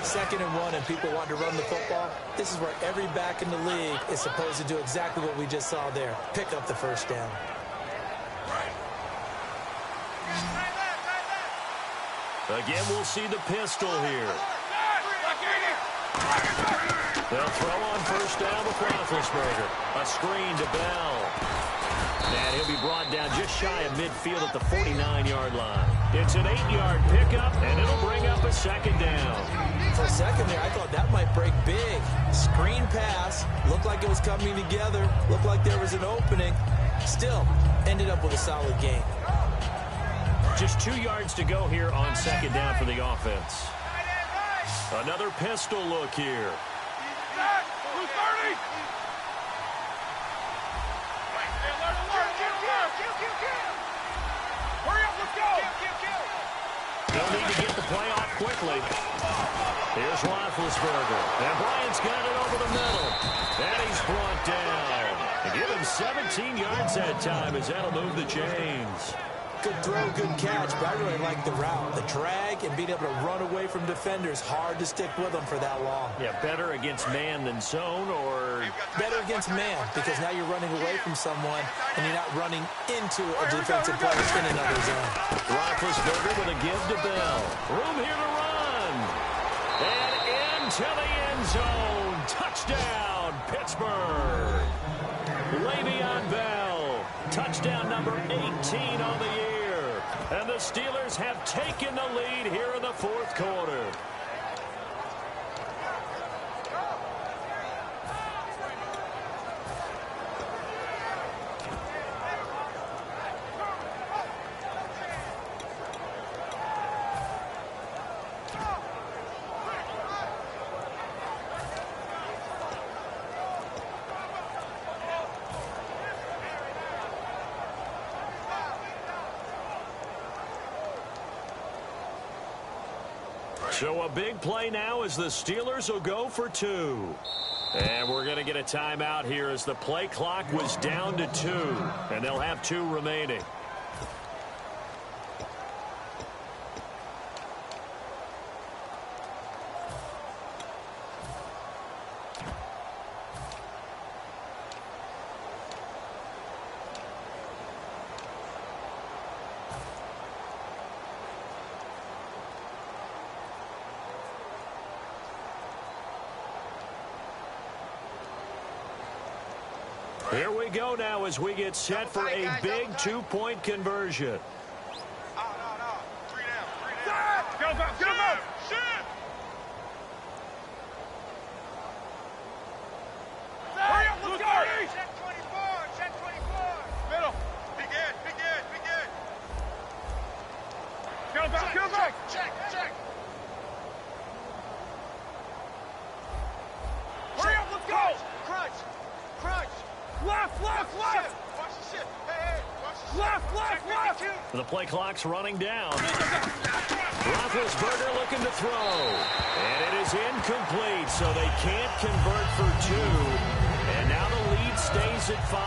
S3: 2nd and 1, and people want to run the football. This is where every back in the league is supposed to do exactly what we just saw there. Pick up the 1st down.
S2: Again, we'll see the pistol here. They'll throw on 1st down with Roethlisberger. A screen to Bell. And he'll be brought down just shy of midfield at the 49-yard line. It's an 8-yard pickup, and it'll bring up a second down.
S3: For a second there, I thought that might break big. Screen pass. Looked like it was coming together. Looked like there was an opening. Still, ended up with a solid gain.
S2: Just 2 yards to go here on second down for the offense. Another pistol look here. They'll need to get the play off quickly. Here's Roethlisberger. And Bryant's got it over the middle. And he's brought down. Give him 17 yards that time as that'll move the chains.
S3: Good throw, good catch, but I really like the route. The drag and being able to run away from defenders, hard to stick with them for that long.
S2: Yeah, better against man than zone, or
S3: better against man, because now you're running away from someone and you're not running into a defensive player in another zone.
S2: Roethlisberger with a give to Bell. Room here to run. And into the end zone. Touchdown, Pittsburgh. Le'Veon Bell. Touchdown number 18 on the year. And the Steelers have taken the lead here in the fourth quarter. So a big play now as the Steelers will go for 2. And we're going to get a timeout here as the play clock was down to 2. And they'll have 2 remaining. Here we go now as we get set for a big 2-point conversion.
S4: No. 3 down. Go. Shoot. Hurry up, let's go. Check 24. Middle. Be good. Go. Check. Hurry up, let's go. Crunch. Left. Watch the shit. Hey. Watch the shit. Left.
S2: The play clock's running down. Roethlisberger looking to throw. And it is incomplete, so they can't convert for 2. And now the lead stays at 5.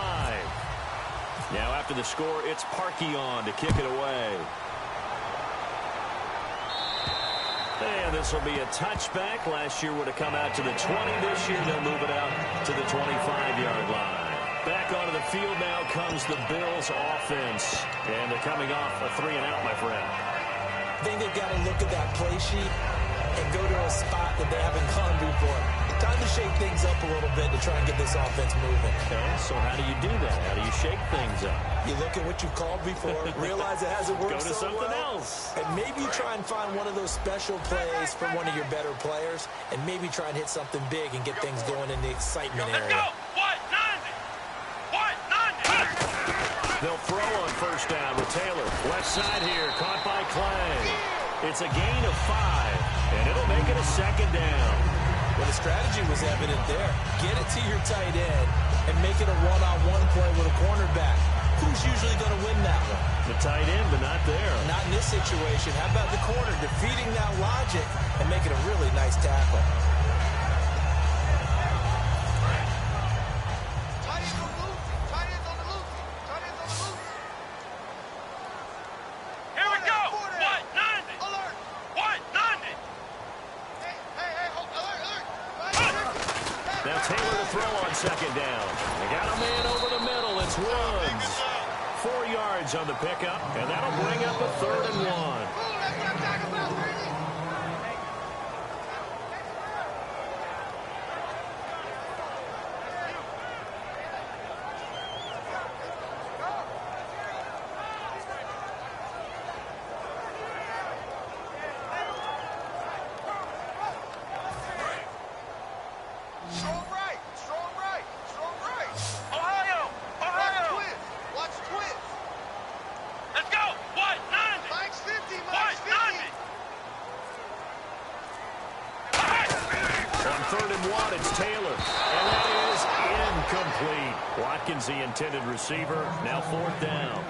S2: Now after the score, it's Parkey on to kick it away. And this will be a touchback. Last year would have come out to the 20. This year they'll move it out to the 25-yard line. Back onto the field now comes the Bills offense. And they're coming off a 3-and-out, my friend.
S3: I think they've got to look at that play sheet and go to a spot that they haven't gone before. Time to shake things up a little bit to try and get this offense moving.
S2: Okay, so how do you do that? How do you shake things up?
S3: You look at what you called before, realize it hasn't worked
S2: so well. Go to something else.
S3: And maybe you try and find one of those special plays from one of your better players, and maybe try and hit something big and get things going in the excitement area.
S4: Let's go. What? 90.
S2: They'll throw on first down with Taylor. Left side here, caught by Clay. It's a gain of 5, and it'll make it a second down.
S3: Well, the strategy was evident there. Get it to your tight end and make it a one-on-one play with a cornerback. Who's usually going to win that one?
S2: The tight end, but not there.
S3: Not in this situation. How about the corner defeating that logic and making a really nice tackle?
S4: Here we go. What? 90. Alert. What? 90.
S2: Now Taylor to throw on second down. They got a man over the middle. It's Woods. 4 yards on the pickup, and that'll bring up a 3rd and 1. Watkins, the intended receiver. Now 4th down.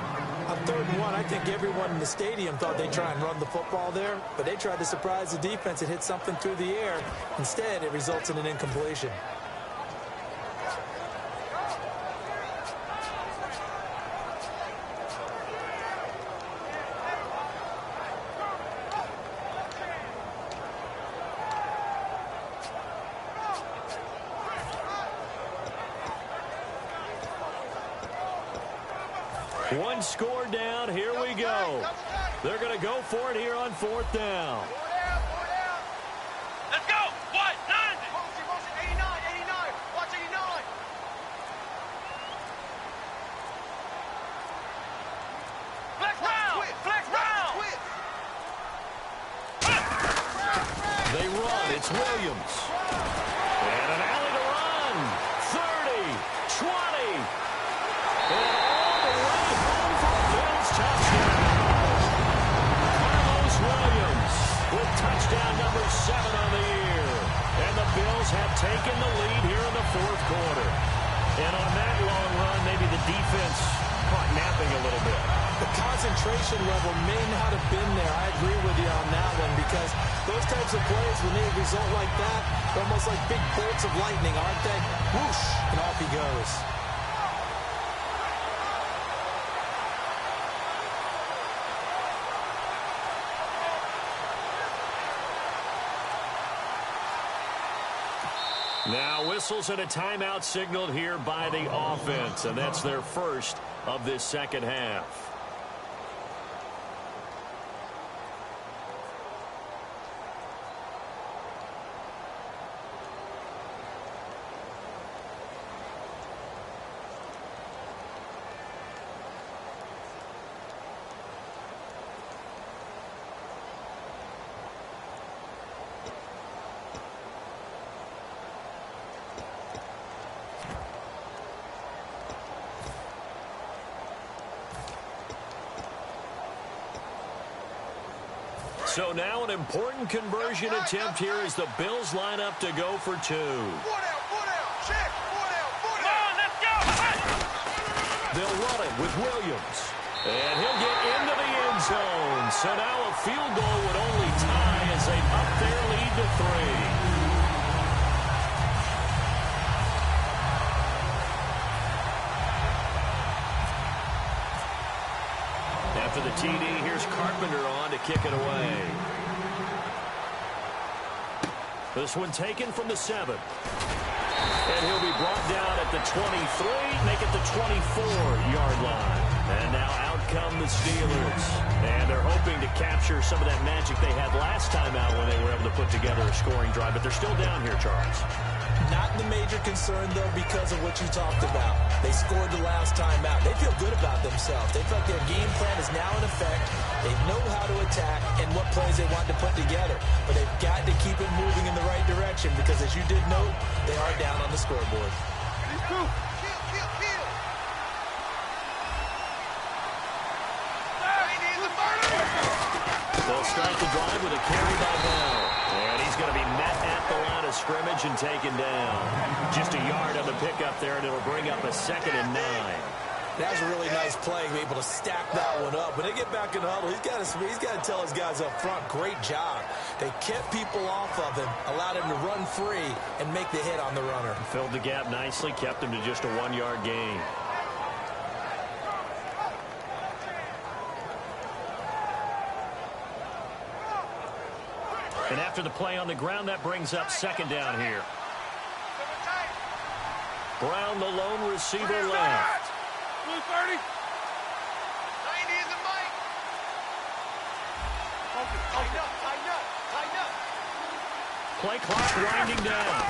S3: On 3rd and 1, I think everyone in the stadium thought they'd try and run the football there, but they tried to surprise the defense and hit something through the air. Instead, it results in an incompletion.
S2: One score down. Here we go. They're going to go for it here on 4th down.
S4: Let's go. What? 90. 89. Watch 89. Flex round. Flex round.
S2: They run. It's Williams. And an alley to run. 30, 20. And all the way home for a Bills touchdown. Carlos Williams with touchdown number 7 on the year. And the Bills have taken the lead here in the 4th quarter. And on that long run, maybe the defense caught napping a little bit.
S3: The concentration level may not have been there. I agree with you on that one, because those types of plays, when they result like that, they're almost like big bolts of lightning, aren't they? Whoosh, and off he goes.
S2: Now whistles and a timeout signaled here by the offense, and that's their first of this second half. So now an important conversion attempt here as the Bills line up to go for 2.
S4: 4 down. Check. 4 down. Come on, let's go.
S2: They'll run it with Williams. And he'll get into the end zone. So now a field goal would only tie as they up their lead to 3. After the TD, here's Carpenter on to kick it away. This one taken from the 7. And he'll be brought down at the 23, make it the 24-yard line. And now out come the Steelers. And they're hoping to capture some of that magic they had last time out when they were able to put together a scoring drive. But they're still down here, Charles.
S3: Not the major concern, though, because of what you talked about. They scored the last time out. They feel good about themselves. They feel like their game plan is now in effect. They know how to attack and what plays they want to put together. But they've got to keep it moving in the right direction because, as you did note, they are down on the scoreboard.
S4: Kill.
S2: They'll start the drive with a carry by Bell. And he's going to be met at the line of scrimmage and taken down. Just a yard on the pickup there, and it'll bring up a 2nd and 9.
S3: That was a really nice play, able to stack that one up. When they get back in the huddle, he's got to tell his guys up front, great job. They kept people off of him, allowed him to run free, and make the hit on the runner.
S2: Filled the gap nicely, kept him to just a 1-yard gain. And after the play on the ground, that brings up 2nd down here. Brown, the lone receiver left.
S4: Blue 30. 90 is the mic. Tighten up.
S2: Play clock winding down.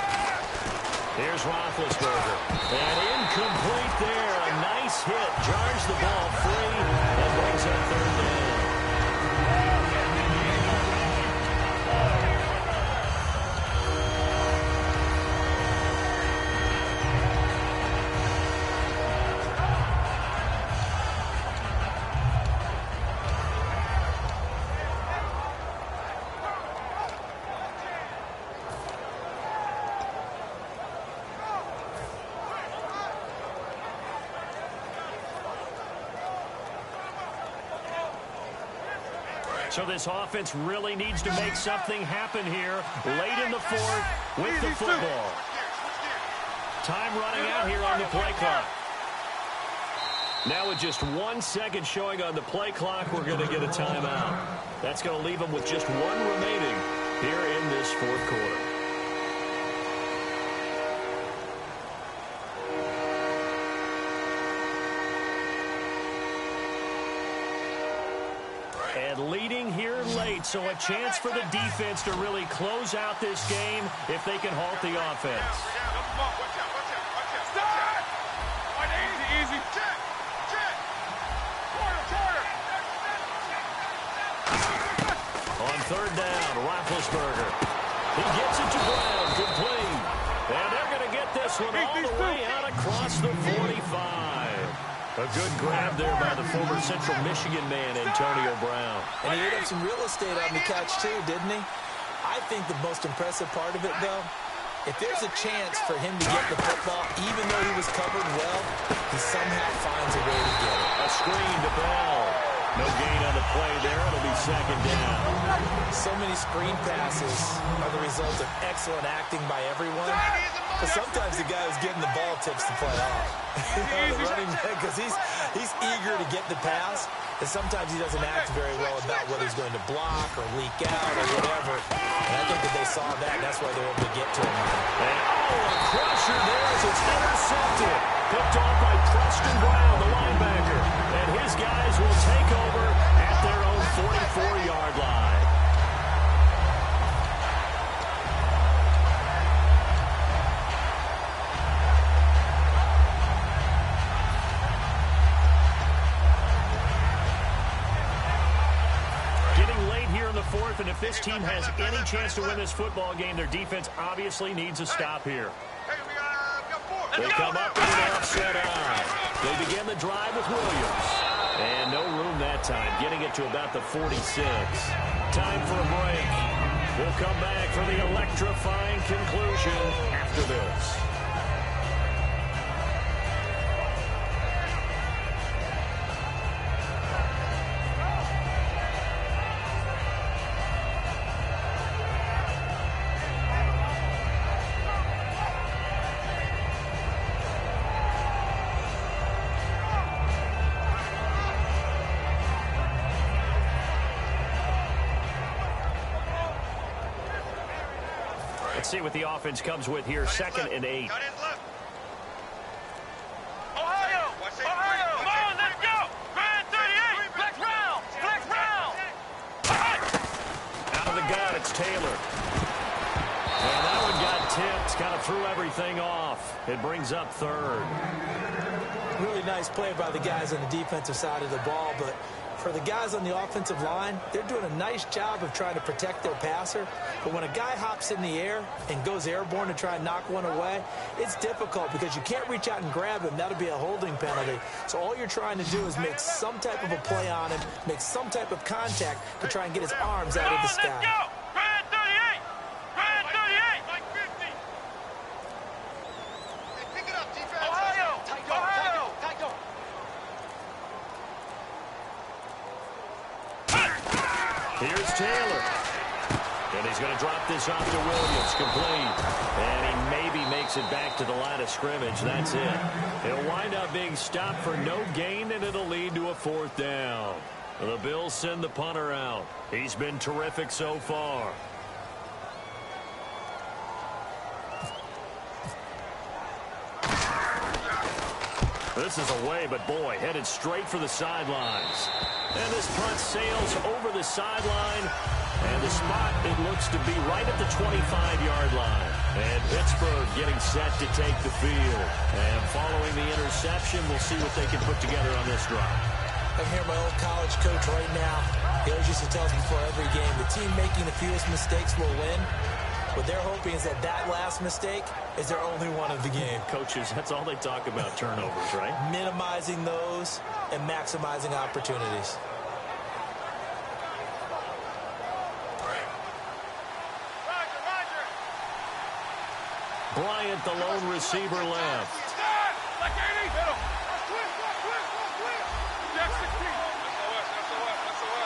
S2: Here's Roethlisberger. And incomplete there. A nice hit. Jars the ball free and brings up 3rd down. So this offense really needs to make something happen here late in the fourth with the football. Time running out here on the play clock. Now with just 1 second showing on the play clock, we're going to get a timeout. That's going to leave them with just one remaining here in this fourth quarter. And leading here late, so a chance for the defense to really close out this game if they can halt the offense.
S4: Easy. Check.
S2: On third down, Roethlisberger. He gets it to Brown, complete. And they're going to get this one all the way out across the 45. A good grab there by the former Central Michigan man, Antonio Brown.
S3: And he ate up some real estate on the catch, too, didn't he? I think the most impressive part of it, though, if there's a chance for him to get the football, even though he was covered well, he somehow finds a way to get it.
S2: A screen to Bell. No gain on the play there. It'll be second down.
S3: So many screen passes are the result of excellent acting by everyone. But sometimes the guy who's getting the ball tips the play off. The running back, because he's eager to get the pass, and sometimes he doesn't act very well about whether he's going to block or leak out or whatever. And I think that they saw that, and that's why they were able to get to him.
S2: And, a crusher there as it's intercepted. Picked off by Preston Brown, the linebacker. And his guys will take over at their own 44-yard line. Getting late here in the fourth, and if this team has any chance to win this football game, their defense obviously needs a stop here. They come up with an offset eye. They begin the drive with Williams. And no room that time, getting it to about the 46. Time for a break. We'll come back for the electrifying conclusion after this. Let's see what the offense comes with here. 2nd and 8.
S4: Ohio! Come on, let's go! Brand 38! Flex round!
S2: Out of the gun, it's Taylor. And that one got tipped. Kind of threw everything off. It brings up 3rd.
S3: Really nice play by the guys on the defensive side of the ball, but for the guys on the offensive line, they're doing a nice job of trying to protect their passer. But when a guy hops in the air and goes airborne to try and knock one away, it's difficult because you can't reach out and grab him. That'll be a holding penalty. So all you're trying to do is make some type of a play on him, make some type of contact to try and get his arms out of the sky.
S4: Let's go! Brand 38! Brand 38! Like 50! Hey, pick it up, defense. Ohio! Tight go!
S2: Here's Taylor. And he's going to drop this off to Williams. Complete. And he maybe makes it back to the line of scrimmage. That's it. It'll wind up being stopped for no gain, and it'll lead to a 4th down. The Bills send the punter out. He's been terrific so far. This is away, but boy, headed straight for the sidelines. And this punt sails over the sideline. And the spot, it looks to be right at the 25-yard line. And Pittsburgh getting set to take the field. And following the interception, we'll see what they can put together on this drive.
S3: I'm here, my old college coach right now. He always used to tell us before every game, the team making the fewest mistakes will win. What they're hoping is that last mistake is their only one of the game.
S2: Coaches, that's all they talk about, turnovers, right?
S3: Minimizing those and maximizing opportunities.
S4: Roger!
S2: Bryant, the lone receiver, left.
S4: Like 80! Hit him! Quick! Jack 16! SOS!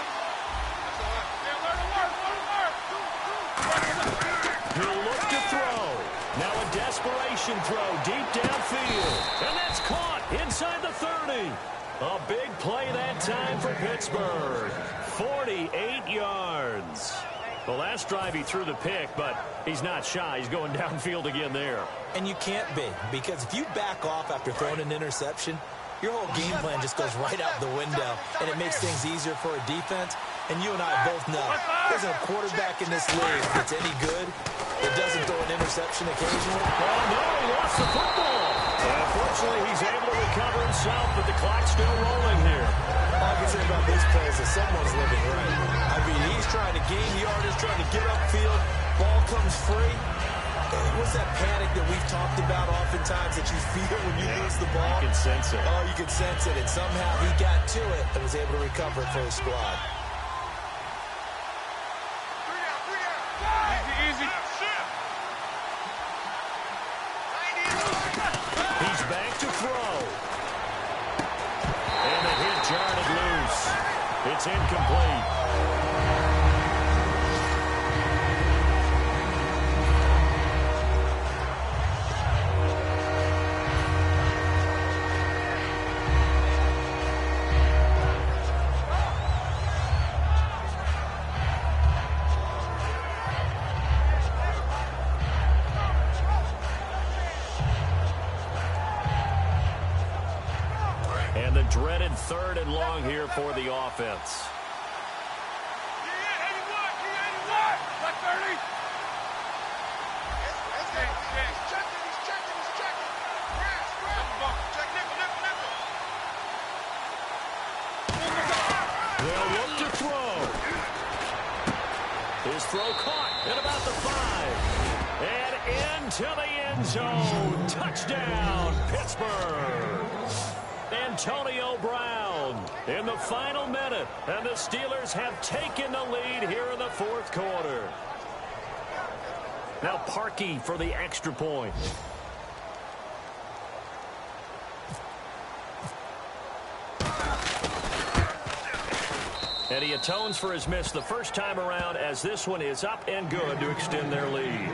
S2: desperation throw deep downfield. And that's caught inside the 30. A big play that time for Pittsburgh. 48 yards. The last drive he threw the pick, but he's not shy. He's going downfield again there.
S3: And you can't be, because if you back off after throwing an interception, your whole game plan just goes right out the window, and it makes things easier for a defense. And you and I both know there's a quarterback in this league that's any good that doesn't throw an interception occasionally.
S2: Oh, no, he lost the football. Unfortunately, he's able to recover himself, but the clock's still rolling here.
S3: All I can say about this play is that someone's living right. I mean, he's trying to gain yardage, trying to get upfield. Ball comes free. What's that panic that we've talked about oftentimes that you feel when you lose the ball?
S2: You can sense it.
S3: Oh, you can sense it. And somehow he got to it and was able to recover it for his squad.
S4: Easy.
S2: He's back to throw. And the hit jarred it loose. It's incomplete. And the dreaded 3rd and long here for the offense. They'll look to throw. His throw caught at about the 5. And into the end zone. Touchdown, Pittsburgh. Antonio Brown in the final minute, and the Steelers have taken the lead here in the 4th quarter. Now Parkey for the extra point. And he atones for his miss the first time around, as this one is up and good to extend their lead.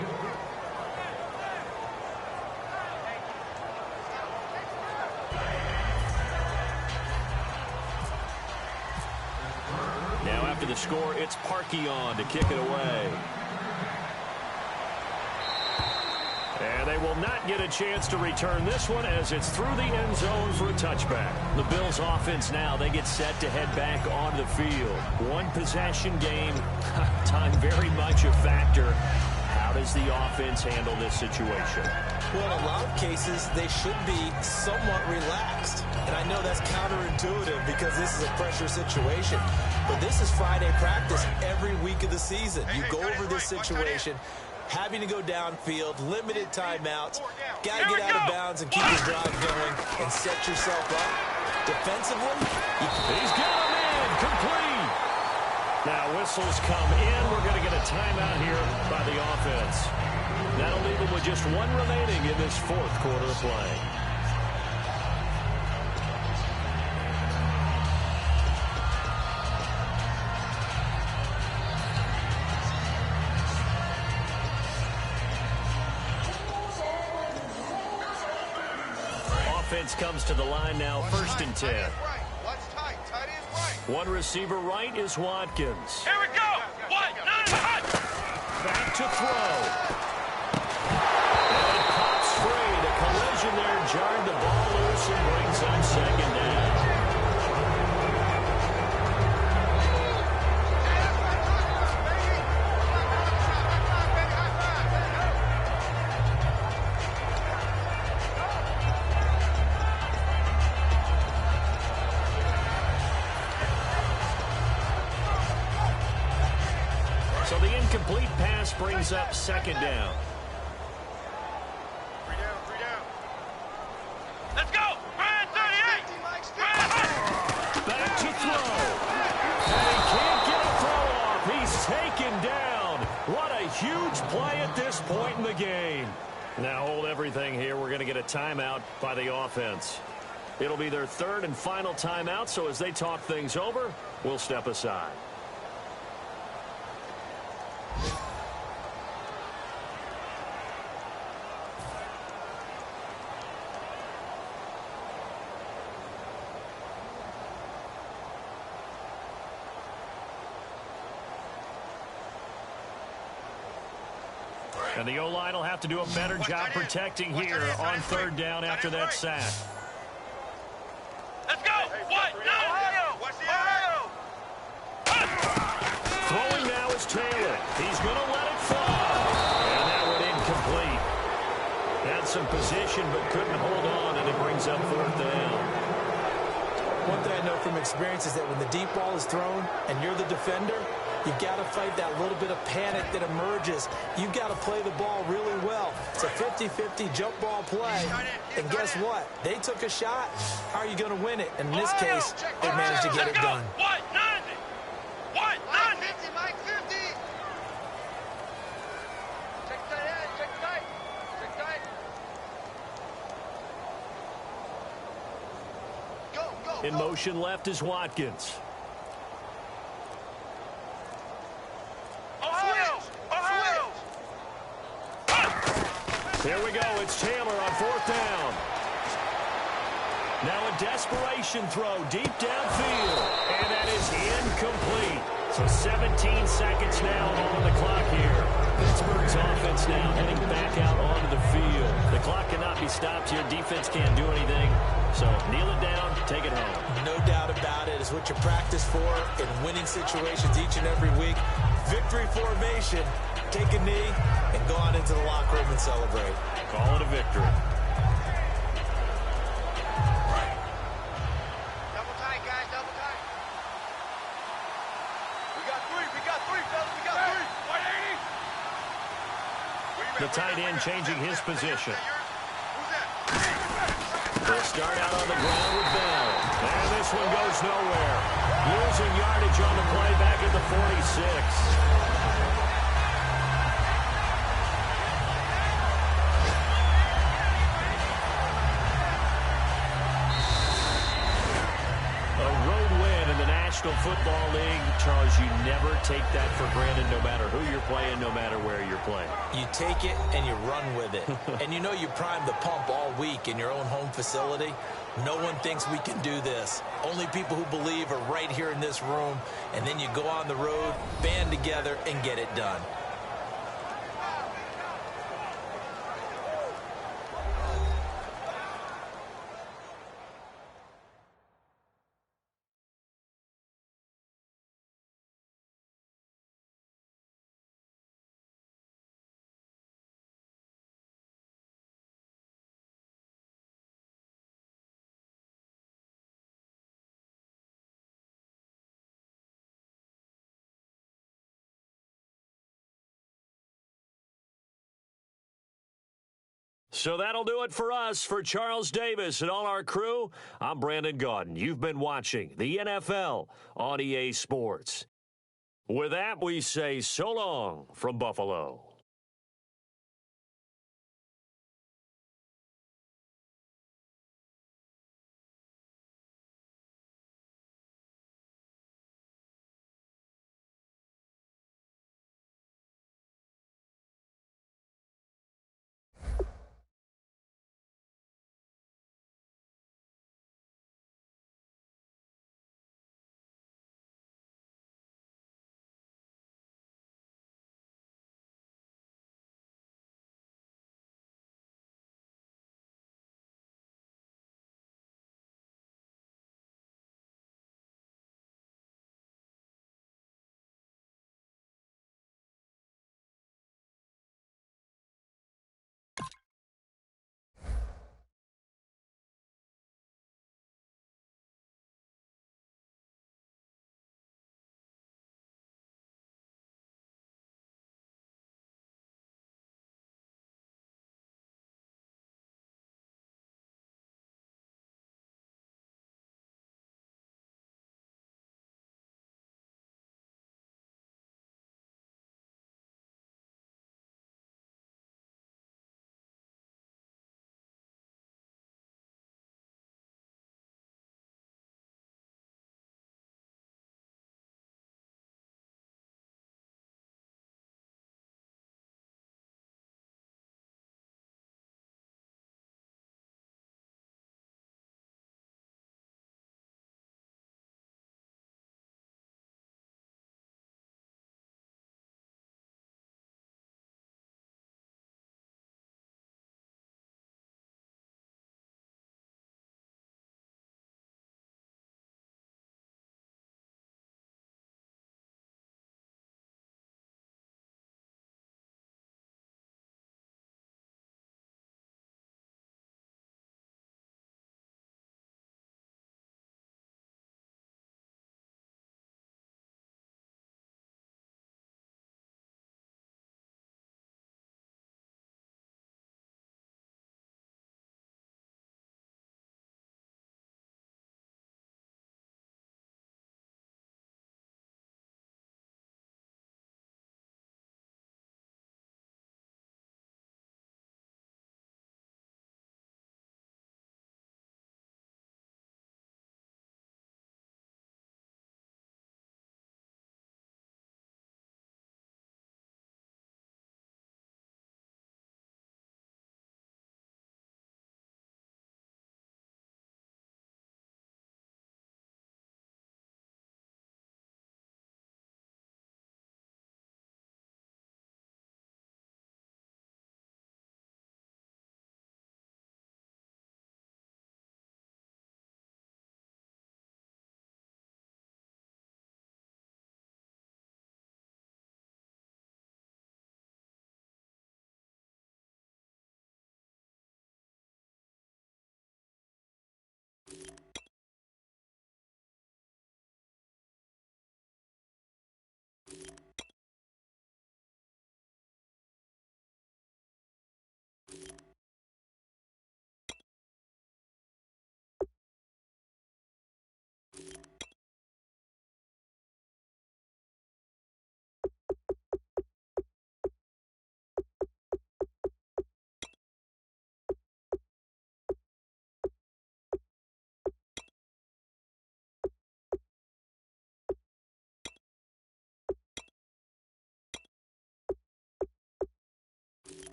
S2: After the score, it's Parkey on to kick it away. And they will not get a chance to return this one, as it's through the end zone for a touchback. The Bills offense now, they get set to head back on the field. One possession game, time very much a factor. How does the offense handle this situation?
S3: Well, in a lot of cases, they should be somewhat relaxed. And I know that's counterintuitive because this is a pressure situation. But this is Friday practice every week of the season. You go over this situation, having to go downfield, limited timeouts, got to get out of bounds and keep your drive going and set yourself up. Defensively,
S2: he's got him in, complete. Now whistles come in. We're going to get a timeout here by the offense. That'll leave them with just one remaining in this 4th quarter of play. Offense comes to the line now, 1st and 10. One receiver right is Watkins.
S4: Here we go. 1, 9, hot.
S2: Back to throw. And it pops free. The collision there jarred the ball loose and brings up 2nd down. So the incomplete pass brings up 2nd down.
S4: 3 down. Let's go. Ryan 38.
S2: Back to throw. And he can't get a throw off. He's taken down. What a huge play at this point in the game. Now hold everything here. We're going to get a timeout by the offense. It'll be their 3rd and final timeout, so as they talk things over, we'll step aside. And the O-line will have to do a better job protecting here on third down after that sack.
S4: Let's go! Ohio! Ohio!
S2: Throwing now is Taylor. He's going to let it fly. And that went incomplete. Had some position but couldn't hold on, and it brings up fourth down.
S3: One thing I know from experience is that when the deep ball is thrown and you're the defender, you've got to fight that little bit of panic that emerges. You've got to play the ball really well. It's a 50-50 jump ball play. And guess what? They took a shot. How are you going to win it? And in this case, they managed to get it done.
S4: 190! 190! Mike 50! Check tight end, check tight. Check tight.
S2: In motion left is Watkins.
S4: Ohio!
S2: There we go. It's Taylor on fourth down. Now a desperation throw deep downfield. And that is incomplete. So 17 seconds now on the clock here. Pittsburgh's offense now heading back out onto the field. The clock cannot be stopped here. Defense can't do anything. So kneel it down, take it home.
S3: No doubt about it. It's what you practice for in winning situations each and every week. Victory formation. Take a knee and go on into the locker room and celebrate.
S2: Call it a victory.
S4: Double tight, guys, double tight. We got three, fellas, we got three. 180.
S2: The tight end changing his position.
S4: Who's that?
S2: They'll start out on the ground with Bell. And this one goes nowhere. Losing yardage on the play back at the 46. National Football League, Charles, you never take that for granted no matter who you're playing, no matter where you're playing.
S3: You take it and you run with it. And you know you primed the pump all week in your own home facility. No one thinks we can do this. Only people who believe are right here in this room. And then you go on the road, band together, and get it done.
S2: So that'll do it for us. For Charles Davis and all our crew, I'm Brandon Gaudin. You've been watching the NFL on EA Sports. With that, we say so long from Buffalo.